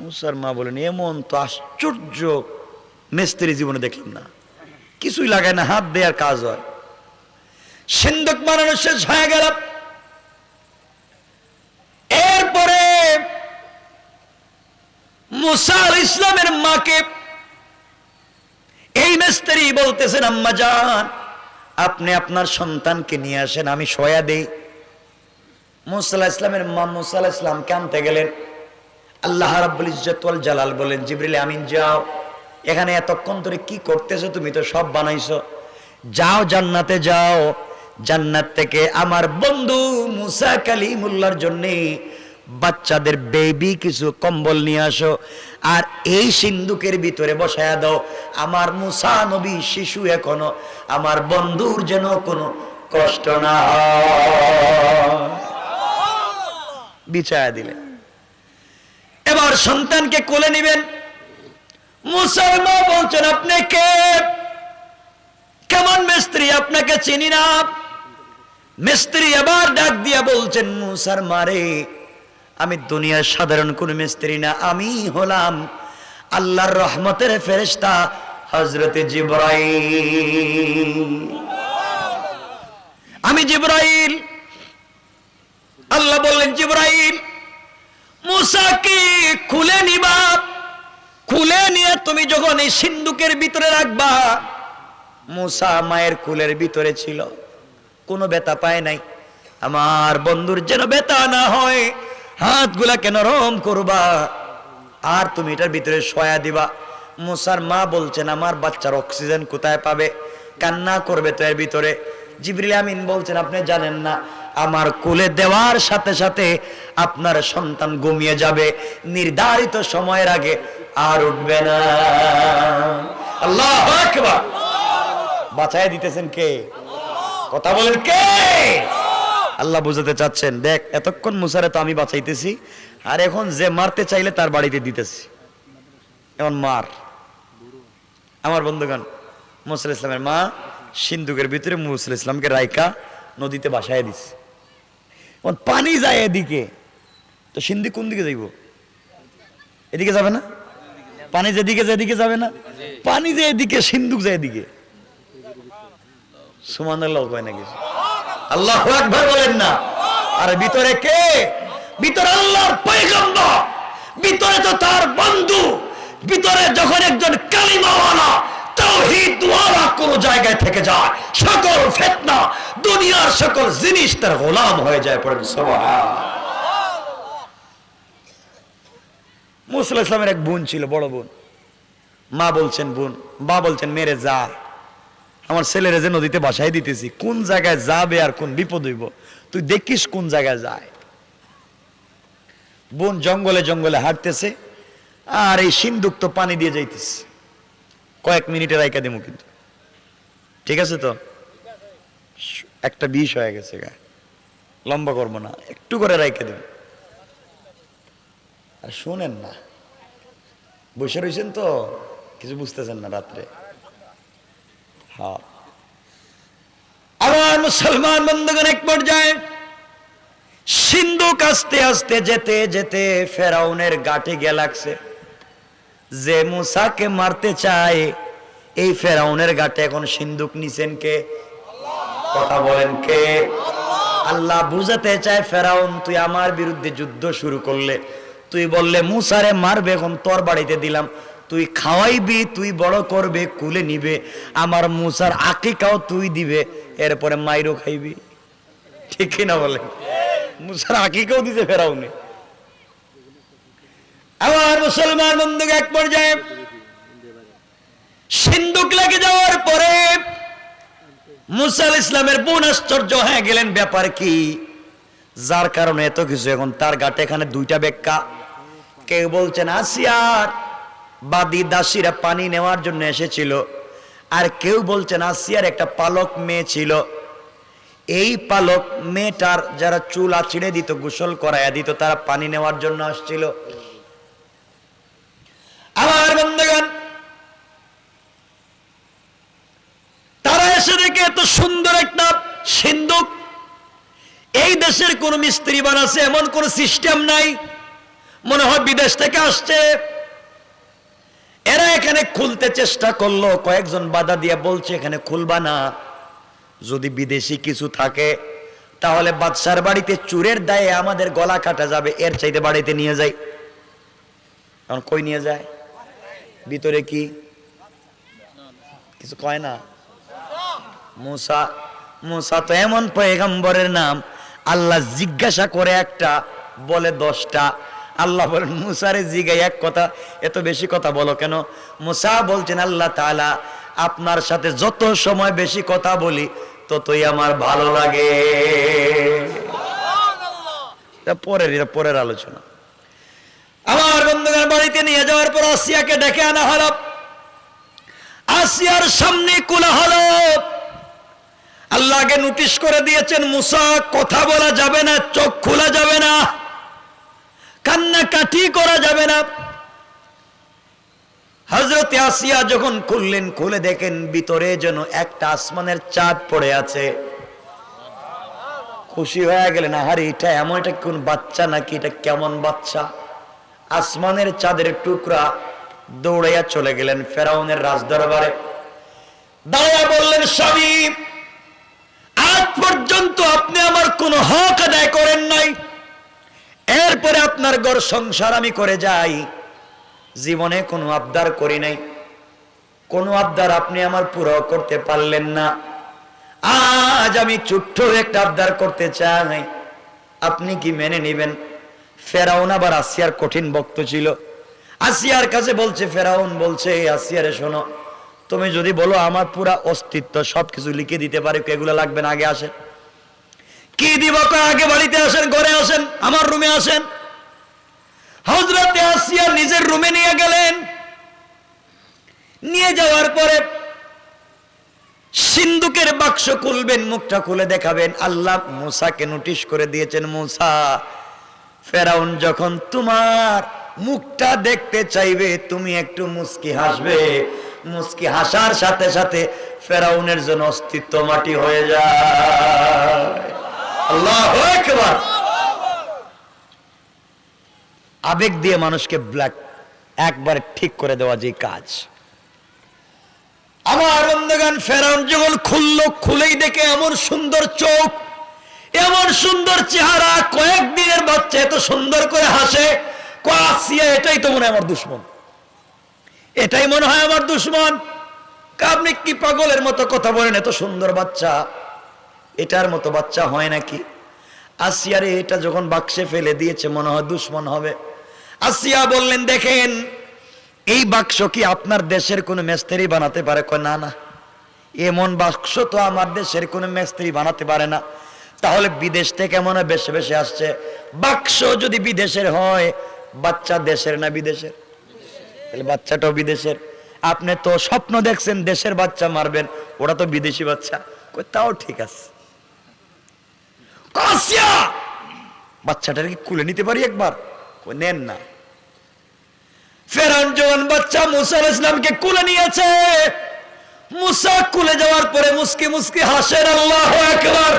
মুসার মা বলেন, এমন তো আশ্চর্য মিস্ত্রি জীবনে দেখলাম না, কিছুই লাগায় না, হাত দেওয়ার কাজ হয়। সিন্দুক বানানো শেষ হয়ে গেল। এরপরে মুসা আলাইহিস সালামের মাকে এই মিস্ত্রি বলতেছেন, আম্মা জান, আপনি আপনার সন্তানকে নিয়ে আসেন, আমি শোয়া দেই। মুসা আলাইহিস সালামের মা মুসা আলাইহিস সালামকে আনতে গেলেন। আল্লাহ রাব্বুল ইজ্জত ওয়াল জালাল বলেন, জিবরিল আমিন যাও, এখানে এতক্ষণ ধরে কি করতেছো, তুমি তো সব বানাইছো, যাও জান্নাতে যাও, জান্নাত থেকে আমার বন্ধু মুসা কালিমুল্লাহর জন্য বাচ্চাদের বেবি কিছু কম্বল নিয়ে আসো, আর এই সিন্দুকের ভিতরে বসায়া দাও। আমার মুসা নবী শিশু এখনো, আমার বন্ধুর যেন কোনো কষ্ট না হয়। বিছায়া দিলেন। এবার সন্তানকে কোলে নিবেন। মুসার মা বলছেন, আপনি কে, কেমন মিস্ত্রি, আপনাকে চিনি না। মিস্ত্রি এবার ডাক দিয়া বলছেন, মুসার মারে, আমি দুনিয়ার সাধারণ কোন মিস্ত্রি না, আমি হলাম আল্লাহর রহমতের ফেরেশতা হযরতে জিবরাইল। আমি জিবরাইল। আল্লাহ বললেন, জিবরাইল, মুসাকে খুলে নিবা, খুলে নিয়ে তুমি যখন এই সিন্দুকের ভিতরে রাখবা। মুসা মায়ের কুলের ভিতরে ছিল, কোনো ব্যথা পায় নাই। আমার বন্ধুর যেন ব্যথা না হয়, হাতগুলাকে নরম করবা, আর তুমি এটার ভিতরে শোয়া দিবা। মুসার মা বলছেন, আমার বাচ্চার অক্সিজেন কোথায় পাবে, কান্না করবে তো এর ভিতরে। জিবরিল আমিন বলছেন, আপনি জানেন না, আমার কোলে দেওয়ার সাথে সাথে আপনার সন্তান ঘুমিয়ে যাবে, নির্ধারিত সময়ের আগে আর উঠবে না। আল্লাহু আকবার। বাঁচায় দিতেছেন কে? কথা বলেন কে? আল্লাহ বুঝাতে চাচ্ছেন, দেখ এতক্ষণ মুসারে তো আমি বাঁচাইতেছি, আর এখন যে মারতে চাইলে তার বাড়িতে দিতেছি, এখন মার। আমার বন্ধুগণ, মুসা আলাইহিস সালামের মা সিন্ধুকের ভিতরে মুসা আলাইহিস সালামকে রাইকা নদীতে বাসায় দিছে। এখন পানি যায় এদিকে, তো সিন্ধু কোন দিকে যাইব? এদিকে যাবে না? পানি যেদিকে যেদিকে যাবে না, পানি যে এদিকে, সিন্ধুক যায় এদিকে। সুবহানাল্লাহ কয় নাকি? আল্লাহু আকবার বলেন না। আর ভিতরে কে? ভিতরে আল্লাহর পয়গম্বর, ভিতরে তো তার বন্ধু। ভিতরে যখন একজন কালিমাওয়ালা তাওহীদ ওয়ালা কোন জায়গায় থেকে যায়, সকল ফিতনা, দুনিয়ার সকল জিনিস তার গোলাম হয়ে যায়। পড়েন সুবহানাল্লাহ। মুসা আলাইহিস সালামের এক বোন ছিল, বড় বোন। মা বলছেন বোন, বা বলছেন মেরে যা, আমার ছেলেরা যে নদীতে বাসায় দিতেছি, কোন জায়গায় যাবে আর কোন বিপদ হইব তুই দেখিস, কোন জায়গায় যায়। বোন জঙ্গলে জঙ্গলে হাঁটতেছে, আর এই সিন্দুক তো পানি দিয়ে যাইতেছে। কয়েক মিনিটে রাইকা দেবো, কিন্তু ঠিক আছে তো? একটা বিষ হয়ে গেছে, গা লম্বা করবো না, একটু করে রাইকা দেব। আর শুনেন না, বসে রয়েছেন তো, কিছু বুঝতেছেন না রাত্রে। আমার মুসলমান বন্ধুগণ, এক পর্যায়ে সিন্ধুক আস্তে আস্তে যেতে যেতে ফেরাউনের গাটে গিয়ে লাগছে। যে মুসাকে মারতে চায়, এই ফেরাউনের গাটে এখন সিন্ধুক নিছেন কে? কথা বলেন কে? আল্লাহ বুঝাতে চায়, ফেরাউন তুই আমার বিরুদ্ধে যুদ্ধ শুরু করলে, তুই বললে মুসারে মারবে, এখন তোর বাড়িতে দিলাম, তুই খাওয়াইবি, তুই বড় করবে, কুলে নিবে, আমার মুসার আকিকাও তুই দিবে, এরপরে মাইরও খাইবি। ঠিক না বলে? মুসার আকিকাও দিতে ফেরাউনে। আমার মুসলমান বন্ধুকে এক পর্যায়ে সিন্ধুক লেগে যাওয়ার পরে মুসা আলাইহিস সালামের বোন আশ্চর্য হয়ে গেলেন, ব্যাপার কি, যার কারণে এত কিছু। এখন তার গাটে এখানে দুইটা ব্যাখ্যা। কেউ বলছেন আসিয়ার বাদী দাসীরা পানি নেওয়ার জন্য এসেছিল, আর কেউ বলছেন আসিয়ার একটা পালক মেয়ে ছিল, এই পালক মেয়েটার যারা চুল আঁচড়ে দিত, গোসল করাইয়া দিত, তারা পানি নেওয়ার জন্য আসছিল। আমার বন্ধুগণ, তারা এসে দেখে এত সুন্দর একটা সিন্দুক, এই দেশের কোন মিস্ত্রি বানাচ্ছে এমন কোন সিস্টেম নাই, মনে হয় বিদেশ থেকে আসছে। এরা এখানে খুলতে চেষ্টা করলো, কয়েকজন বাধা দিয়ে বলছে এখানে খুলবা না, যদি বিদেশি কিছু থাকে তাহলে বাদশার বাড়িতে চুরের দায়ে আমাদের গলা কাটা যাবে, এর চাইতে বাড়িতে নিয়ে যাই। এখন কই নিয়ে যায়? ভিতরে কি কিছু কয় না? মুসা, মুসা তো এমন পয়গম্বরের নাম, আল্লাহ জিজ্ঞাসা করে একটা বলে 10টা। আল্লাহ বলেন মুসারে জিগাই এক কথা, এত বেশি কথা বলো কেন? মুসা বলছেন আল্লাহ তাআলা আপনার সাথে যত সময় বেশি কথা বলি ততই আমার ভালো লাগে। পরের আলোচনা। আমার বন্ধুদের বাড়িতে নিয়ে যাওয়ার পর আসিয়াকে ডেকে আনা হলো, আসিয়ার সামনে কোলা হলো। আল্লাহকে নোটিশ করে দিয়েছেন মুসা কথা বলা যাবে না, চোখ খোলা যাবে না, কান্নাকাটি করা যাবে না। হযরত আসিয়া যখন খুললেন, খুলে দেখেন ভিতরে যেন একটা আসমানের চাঁদ পড়ে আছে। খুশি হয়ে গেলেন, আহারে এটা এমন, এটা কোন বাচ্চা নাকি, এটা কেমন বাচ্চা? আসমানের চাঁদের টুকরা। দৌড়াইয়া চলে গেলেন ফেরাউনের রাজদরবারে, দাঁড়াইয়া বললেন স্বামী, আজ পর্যন্ত আপনি আমার কোন হক আদায় করেন নাই, এরপরে আপনার ঘর সংসার আমি করে যাই, জীবনে কোনো আবদার করি নাই, কোনো আবদার আপনি আমার পুরো করতে পারলেন না। আজ আমি ছোট্ট একটা আবদার করতে চাই, আপনি কি মেনে নেবেন? ফেরাউন আবার আসিয়ার কঠিন ভক্ত ছিল। আসিয়ার কাছে বলছে, ফেরাউন বলছে আসিয়ারে শোনো, তুমি যদি বলো আমার পুরা অস্তিত্ব সবকিছু লিখে দিতে পারি, এগুলো লাগবে না, আগে আসেন। কি দিব? আগে বাড়িতে আসেন, ঘরে আসেন, আমার রুমে আসেন। হযরত আসিয়া নিজের রুমে নিয়ে গেলেন। নিয়ে যাওয়ার পরে সিন্দুকের বাক্স খুলবেন, মুখটা খুলে দেখাবেন। আল্লাহ মুসাকে নোটিশ করে দিয়েছেন, মুসা ফেরাউন যখন তোমার মুখটা দেখতে চাইবে তুমি একটু মুস্কি হাসবে, মুস্কি হাসার সাথে সাথে ফেরাউনের জন্য অস্তিত্ব মাটি হয়ে যায়। আল্লাহু আকবার। আবেগ দিয়ে মানুষকে ব্ল্যাক একবারে ঠিক করে দেওয়া যে কাজ। আমার বন্ধুগণ, ফেরাউন যখন খুললো, খুলেই দেখে এমন সুন্দর চোখ, এমন সুন্দর চেহারা, কয়েকদিনের বাচ্চা এত সুন্দর করে হাসে। আসিয়া এটাই তো মনে হয় আমার দুশ্মন, এটাই মনে হয় আমার দুশ্মন। আপনি কি পাগলের মতো কথা বলেন? এত সুন্দর বাচ্চা, এটার মতো বাচ্চা হয় নাকি? আসিয়ারে এটা যখন বাক্সে ফেলে দিয়েছে, মনে হয় দুশ্মন হবে। আসিয়া বললেন, দেখেন এই বাক্স কি আপনার দেশের কোন মিস্ত্রি বানাতে পারে? কয় না না, এমন বাক্স তো আমার দেশের কোন মিস্ত্রি বানাতে পারে না। তাহলে বিদেশ থেকে মনে হয় বেশি বেশি আসছে। বাক্স যদি বিদেশের হয়, বাচ্চা দেশের না বিদেশের? তাহলে বাচ্চাটাও বিদেশের। আপনি তো স্বপ্ন দেখছেন দেশের বাচ্চা মারবেন, ওরা তো বিদেশি বাচ্চা। কই তাও ঠিক আছে, আসিয়া বাচ্চাটাকে কুলে নিতে পারি একবার? কই নেন না। ফেরাউন যখন বাচ্চা মুসা আলাইহিস সালামকে কুলে নিয়েছে, মুসা কুলে যাওয়ার পরে মুস্কি মুস্কি হাসেন। আল্লাহু আকবার।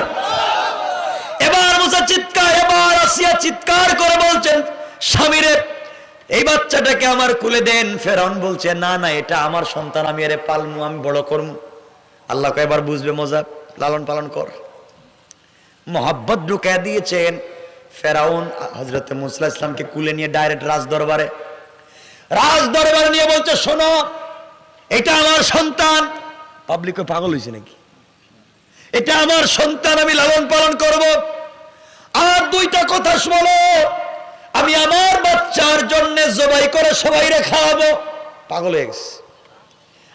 এবার মুসা চিৎকার, এবার আসিয়া চিৎকার করে বলছেন, স্বামীরে এই বাচ্চাটাকে আমার কুলে দেন। ফেরাউন বলছে, না না, এটা আমার সন্তান, আমি এর পালমু, আমি বড় করবো। আল্লাহ এবার বুঝবে মজা, লালন পালন কর। মোহাব্বত ঢুকায় দিয়েছেন। ফেরাউন হযরত মুসা আলাইহিস সালামকে কুলে নিয়ে ডাইরেক্ট রাজদরবারে নিয়ে বলছে, শোনো এটা আমার সন্তান। পাবলিক পাগল হয়েছে নাকি? এটা আমার সন্তান, আমি লালন পালন করব। আর দুইটা কথা শোনো, আমি আমার বাচ্চার জন্য জবাই করে সবাইরে খাওয়াবো। পাগল হয়ে গেছে।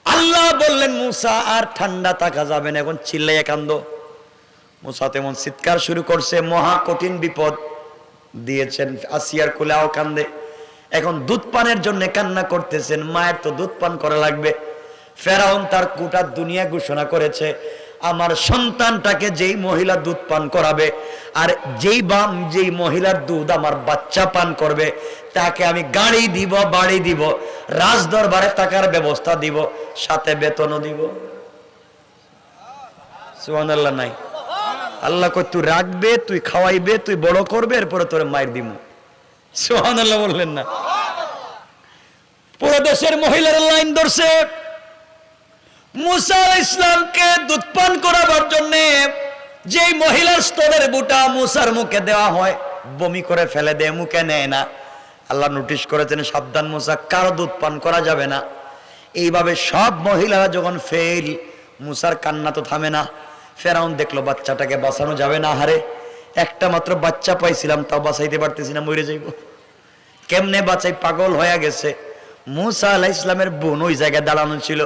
আল্লাহ বললেন, মুসা আর ঠান্ডা থাকা যাবে না, এখন চিল্লাইয়া কান্দো। মুসা তেমন চিৎকার শুরু করছে, মহা কঠিন বিপদ দিয়েছেন। আসিয়ার কোলেও কান্দে, এখন দুধ পানের জন্য কান্না করতেছেন। মায়ের তো দুধ পান করা লাগবে। ফেরাউন তার গোটা দুনিয়া ঘোষণা করেছে, আমার সন্তানটাকে যেই মহিলা দুধ পান করাবে আর যেই মহিলার দুধ আমার বাচ্চা পান করবে তাকে আমি গাড়ি দিব, বাড়ি দিব, রাজ দরবারে টাকার ব্যবস্থা দিব, সাথে বেতনও দিব। সুবহানাল্লাহ নাই? আল্লাহ কই তুই রাখবে, তুই খাওয়াইবে, তুই বড় করবে, এরপরে তোরে মায়ের দিব। সুবহানাল্লাহ বললেন না? পুরো দেশের মহিলার লাইন ধরছে মুসা আলাইহিস সালামকে দুধ পান করাবার জন্য। যেই মহিলার স্তনের বুটা মুসার মুখে দেওয়া হয়, বমি করে ফেলে দেয়, মুখে নেয় না। আল্লাহ নোটিশ করেছেন, সাবধান মুসা, কারো দুধ পান করা যাবে না। এইভাবে সব মহিলারা যখন ফেল, মুসার কান্না তো থামে না। ফেরাউন দেখলো বাচ্চাটাকে বাঁচানো যাবে না, হারে একটা মাত্র বাচ্চা পাইছিলাম, তাও বাঁচাইতে পারতেছি না, মরে যাইব, কেমনে বাঁচাই, পাগল হয়ে গেছে। মুসা আলাইহিস সালামের বোন ওই জায়গায় দাঁড়ানো ছিল।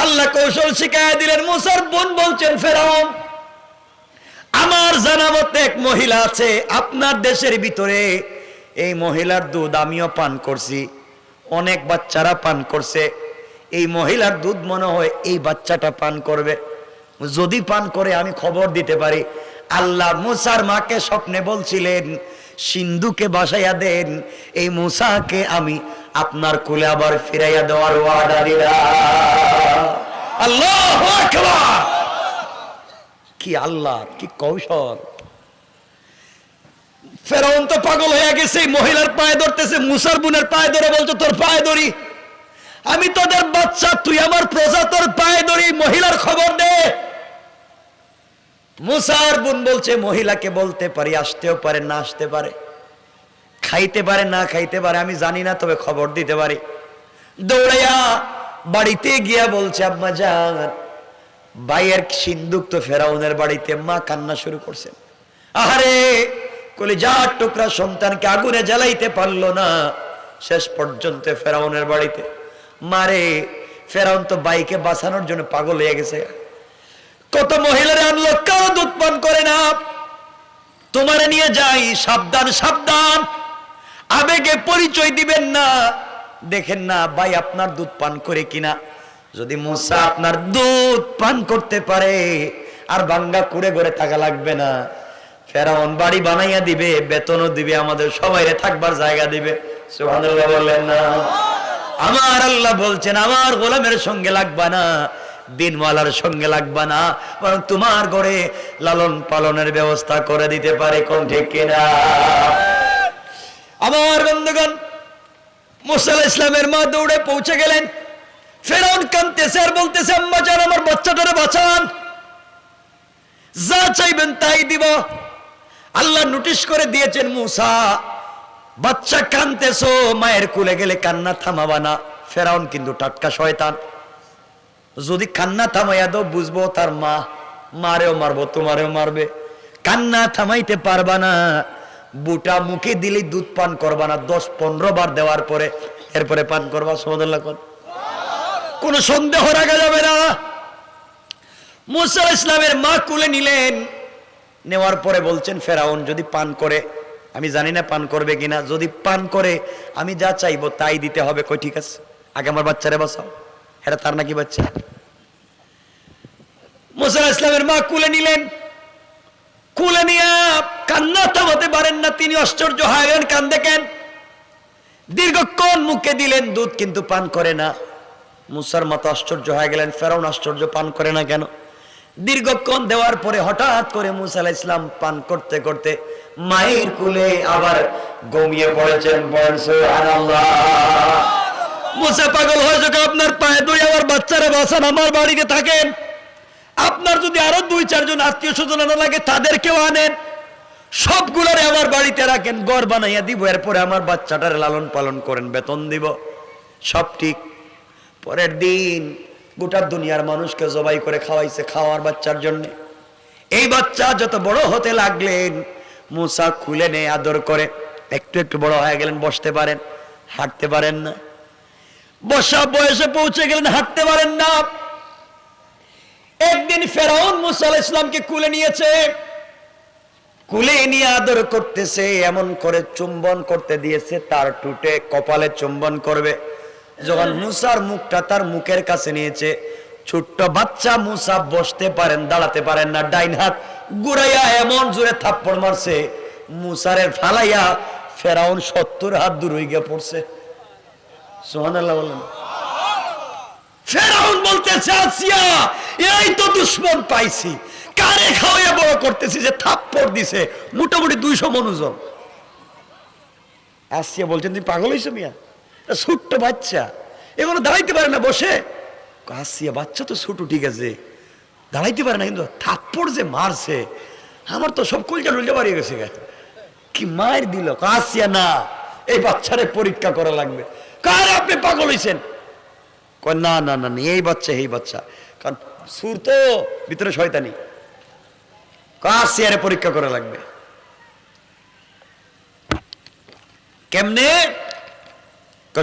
আল্লাহ কৌশল শিখায় দিলেন। মুসার বোন বলছেন, ফেরাউন, আমার জানা মতে এক মহিলা আছে আপনার দেশের ভিতরে, এই মহিলার দুধ আমিও পান করছি, অনেক বাচ্চারা পান করছে, এই মহিলার দুধ মনে হয় এই বাচ্চাটা পান করবে, যদি পান করে আমি খবর দিতে পারি। আল্লাহ মুসার মাকে স্বপ্নে বলছিলেন, সিন্ধুকে বাসাইয়া দেন, এই মুসাকে আমি আপনার কোলে আবার ফিরাইয়া দেওয়ার ওয়াদা দিলাম। আল্লাহু আকবার! কি আল্লাহ, কি কৌশল! ফেরাউন তো পাগল হয়ে গেছে, মহিলার পায়ে ধরতেছে, মুসার বোনের পায়ে ধরে বলছে, তোর পায়ে ধরি, আমি তোদের বাচ্চা, তুই আমার প্রজা, তোর পায়ে ধরি, মহিলার খবর দে। মুসার বোন বলছে, মহিলাকে বলতে পারি, আসতেও পারে, না আসতে পারে, খাইতে পারে, না খাইতে পারে, আমি জানি না, তবে খবর দিতে পারি। দৌড়াইয়া বাড়িতে গিয়া বলছে, আম্মা জান, ভাইয়ের সিন্দুক তো ফেরাউনের বাড়িতে। মা কান্না শুরু করছেন। আহারে, কলিজার টুকরা সন্তানকে আগুনে জ্বালাইতে পারলো না, শেষ পর্যন্ত ফেরাউনের বাড়িতে। মারে, ফেরাউন তো ভাইকে বাঁচানোর জন্য পাগল হয়ে গেছে। কত মহিলারা আনলো, কারো দুধ পান করে না, তোমারে নিয়ে যাই, সাবধান সাবধান, আবেগে পরিচয় দিবেন না, দেখেন না ভাই আপনার দুধ পান করে কিনা। যদি মুসা আপনার দুধ পান করতে পারে, আর ভাঙ্গা কুড়ে ঘরে থাকা লাগবে না, ফেরাউন বাড়ি বানাইয়া দিবে, বেতনও দিবে, আমাদের সবাইরে থাকবার জায়গা দিবে। সুবহানাল্লাহ বললেন না? আমার আল্লাহ বলছেন, আমার গোলামের সঙ্গে লাগবা না, দিনওয়ালার সঙ্গে লাগবা না, বরং তোমার ঘরে লালন পালনের ব্যবস্থা করে দিতে পারে। কোন ঠিক কিনা? আমার বন্ধুগণ, মুসা আলাইহিস সালামের মা দৌড়ে পৌঁছে গেলেন। ফেরাউন কাঁদতেছে আর বলতেছে, আম্মা জান, আমার বাচ্চাটারে বাঁচান, যা চাইবেন তাই দিব। আল্লাহ নোটিশ করে দিয়েছেন, মুসা, বাচ্চা কাঁদতেছো, মায়ের কুলে গেলে কান্না থামাবা না। ফেরাউন কিন্তু টাটকা শয়তান, যদি কান্না থামাইয়া দাও বুঝবো তার মা, মারেও মারবো, তোমারেও মারবে। কান্না থামাইতে পারবা না, বুটা মুখে দিলে দুধ পান করবা না, 10-15 বার দেওয়ার পরে এরপরে পান করবা। সুবহানাল্লাহ, কোনো সন্দেহ রাখা যাবে না। মুসা আলাইহিস সালামের মা কুলে নিলেন, নেওয়ার পরে বলছেন, ফেরাউন যদি পান করে, আমি জানি না পান করবে কিনা, যদি পান করে আমি যা চাইবো তাই দিতে হবে। কই ঠিক আছে, আগে আমার বাচ্চারে বাঁচাও, এটা তার নাকি বাচ্চা। মুসা আলাইহিস সালামের মা কুলে নিলেন, কুলে নিয়ে কান্না থামাতে পারেন না, তিনি আশ্চর্য হয়ে গেলেন, কান্দে কেন? দীর্ঘক্ষণ মুখে দিলেন দুধ, কিন্তু পান করে না। মুসার মতো আশ্চর্য হয়ে গেলেন, ফেরাউন আশ্চর্য, পান করে না কেন? দীর্ঘক্ষণ দেওয়ার পরে হঠাৎ করে মুসা আলাইহিস সালাম পান করতে করতে মায়ের কুলে আবার ঘুমিয়ে পড়েছেন। সুবহানাল্লাহ! মুসা পাগল হয়ে যাবে, আপনার পায়ে ধরে আমার বাচ্চারা বাঁচান, আমার বাড়িতে থাকেন, আপনার যদি আরো 2-4 জন আত্মীয় স্বজন আনা লাগে তাদেরকেও আনেন, সবগুলোরে আমার বাড়িতে রাখেন, ঘর বানাইয়া দিব, এরপরে আমার বাচ্চাটার লালন পালন করেন, বেতন দিব, সব ঠিক। পরের দিন গোটা দুনিয়ার মানুষকে জবাই করে খাওয়াইছে, খাওয়ার বাচ্চার জন্য। এই বাচ্চা যত বড় হতে লাগলেন, মুসা খুলে নেয়, আদর করে, একটু একটু বড় হয়ে গেলেন, বসতে পারেন, হাঁটতে পারেন না, বসা বয়সে পৌঁছে গেলেন, হাঁটতে পারেন না। একদিন ফেরাউন মুসা আলাইহিস সালামকে কুলে নিয়েছে, কুলে নিয়ে আদর করতেছে, এমন করে চুম্বন করতে দিয়েছে, তার টুটে কপালে চুম্বন করবে, যখন মুসার মুখটা তার মুখের কাছে নিয়েছে, ছোট্ট বাচ্চা মুসা বসতে পারেন, দাঁড়াতে পারেন না, ডাইন হাত ঘুরাইয়া এমন জোরে থাপ্পড় মারছে, মুসারের ফালাইয়া ফেরাউন 70 হাত দূর হয়ে গিয়ে পড়ছে। সুবহানাল্লাহ বলেন। ফেরাউন বলতেছে, আসিয়া এই তো দুশ্মন পাইছি, কারে খাওয়াইয়া বড় করতেছি যে থাপ্পড় দিছে মোটামুটি 200 মণ ওজন। আসিয়া বলছেন, তুমি পাগল হইছো মিয়া? ছোট্ট বাচ্চা, এগুলো দাঁড়াইতে পারে না বসে। আসিয়া, বাচ্চা তো ছোট ঠিক আছে, দাঁড়াইতে পারে না, কিন্তু থাপ্পড় যে মারছে আমার তো সব কলজা টলজা বাড়িয়ে গেছে। কি মার দিল। আসিয়া, না, এই বাচ্চারে পরীক্ষা করা লাগবে। কার আপনি পাগল হইছেন? না না না, এই বাচ্চা, এই বাচ্চা, কারণ সুর তো ভিতরে শয়তানি। আসিয়ারে পরীক্ষা করা লাগবে। কেমনে?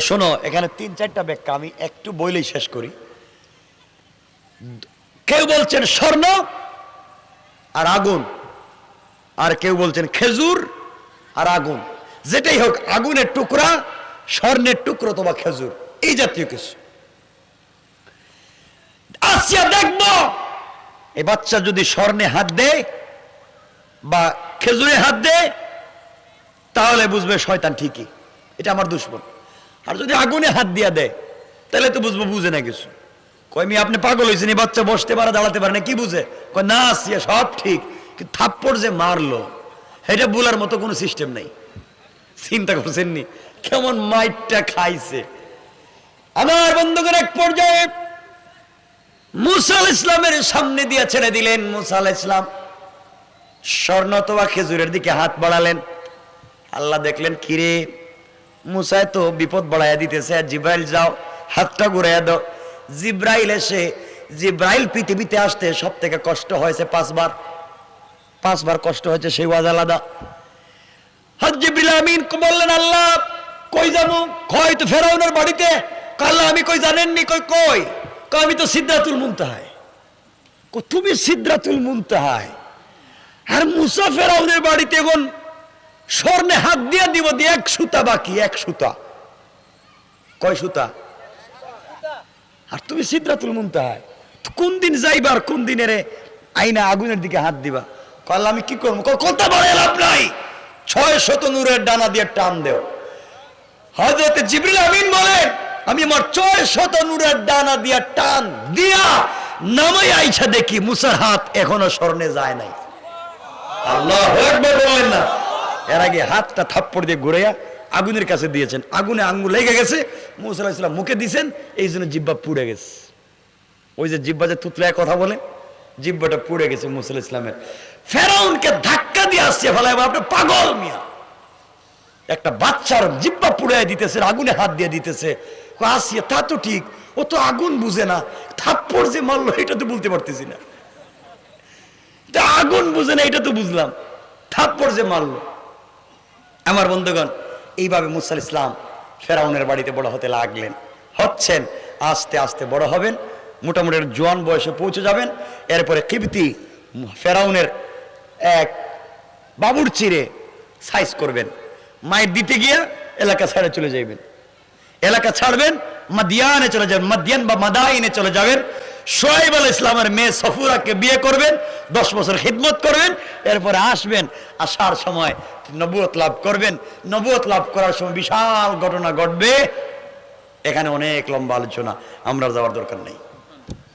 শোনো, এখানে 3-4টা ব্যাখ্যা, আমি একটু বইলেই শেষ করি। কেউ বলছেন স্বর্ণ আর আগুন, আর কেউ বলছেন খেজুর আর আগুন। যেটাই হোক, আগুনের টুকরা, স্বর্ণের টুকরো অথবা খেজুর, এই জাতীয় কিছু। আসিয়া দেখবো এই বাচ্চা যদি স্বর্ণে হাত দেয় বা খেজুরে হাত দেয়, তাহলে বুঝবে শয়তান ঠিকই, এটা আমার দুশ্মন। আর যদি আগুনে হাত দিয়া দেয়, তাহলে তো বুঝবো বুঝে না কিছু। কই মি আপনি পাগল হয়েছেন, এই বাচ্চা বসতে পারে, দাঁড়াতে পারে না, কি বুঝে? কই না আসিয়া, সব ঠিক, কিন্তু থাপ্পড় যে মারলো এটা বলার মতো কোনো সিস্টেম নেই। চিন্তা করছেন নি কেমন মাইটটা খাইছে? আমার বন্ধুগণ, এক পর্যায়ে মুসা আলাইহিস ইসলামের সামনে দিয়ে ছেড়ে দিলেন। মুসা আলাইহিস ইসলাম স্বর্ণ অথবা খেজুরের দিকে হাত বাড়ালেন। আল্লাহ দেখলেন, কিরে মুসায় তো বিপদ বাড়াইয়া দিতেছে, জিব্রাইল যাও হাতটা ঘুরাইয়া দাও। জিব্রাইল এসে, জিব্রাইল পৃথিবীতে আসতে সব থেকে কষ্ট হয়েছে 5 বার কষ্ট হয়েছে, সেই ওয়াজ আলাদা। হযরত জিবরিল আমিন বললেন, আল্লাহ কই যাবো? কই তো ফেরাউনের বাড়িতে। আল্লাহ আমি কই জানেননি? কই আমি তো সিদরাতুল মুনতাহায়। তুমি সিদরাতুল মুনতাহায়, আর মুসা ফেরাউনের বাড়িতে। এখন স্বর্ণে হাত দিয়া দিব, দিয়ে 1 সুতা বাকি, 1 সুতা। কয় সুতা? আর তুমি সিদরাতুল মুনতাহায়, কোন দিন যাইবার, কোন দিনের আইনা আগুনের দিকে হাত দিবা? আল্লাহ আমি কি করবো? কথা বলে লাভ নাই, 600 নূরের ডানা দিয়ে টান দেও। হযরত জিবরিল আমিন বলেন, আমি আমার 600 নূরের ডানা দিয়া টান দিয়া নামাই আইসা দেখি মুসার হাত এখনো স্বর্ণে যায় নাই। আল্লাহু আকবার বলেন না। এর আগে হাতটা থাপ্পড় দিয়ে ঘুরাইয়া আগুনের কাছে দিয়েছেন, আগুনে আঙ্গুল লেগে গেছে, মুসা আলাইহিস সালাম মুখে দিয়েছেন, এই জন্য জিহ্বা পুড়ে গেছে। ওই যে জিহ্বা যে তুতলায় কথা বলে, জিহ্বাটা পুড়ে গেছে মুসা আলাইহিস সালামের। ফেরাউনকে ধাক্কা দিয়ে আসছে, ফেলায় আপনি পাগল মিয়া, একটা বাচ্চার জিহ্বা পুড়ায় দিতেছে, আগুনে হাত দিয়ে দিতেছে। আসিয়া, তা তো ঠিক, ও তো আগুন বুঝে না, থাপ্পড় যে মারলো এটা তো বলতে পারতেছি না। আগুন বুঝে না এটা তো বুঝলাম, থাপ্পড় যে মারলো। আমার বন্ধুগণ, এইভাবে মুসা আলাইহিস সালাম ফেরাউনের বাড়িতে বড় হতে লাগলেন, হচ্ছেন, আস্তে আস্তে বড় হবেন, মোটামুটি জোয়ান বয়সে পৌঁছে যাবেন। এরপরে কিবতি ফেরাউনের এক বাবুর চিরে সাইজ করবেন, মায়ের দিতে গিয়ে এলাকা ছেড়ে চলে যাবেন, এলাকা ছাড়বেন, মাদিয়ানে চলে যাবেন, মাদিয়ান বা মাদাইনে চলে যাবেন। শুআয়ব আলাইহিস ইসলামের মেয়ে সফুরাকে বিয়ে করবেন, 10 বছর খিদমত করবেন, এরপরে আসবেন, আসার সময় নবুয়ত লাভ করবেন। নবুয়ত লাভ করার সময় বিশাল ঘটনা ঘটবে, এখানে অনেক লম্বা আলোচনা, আমরা যাওয়ার দরকার নেই।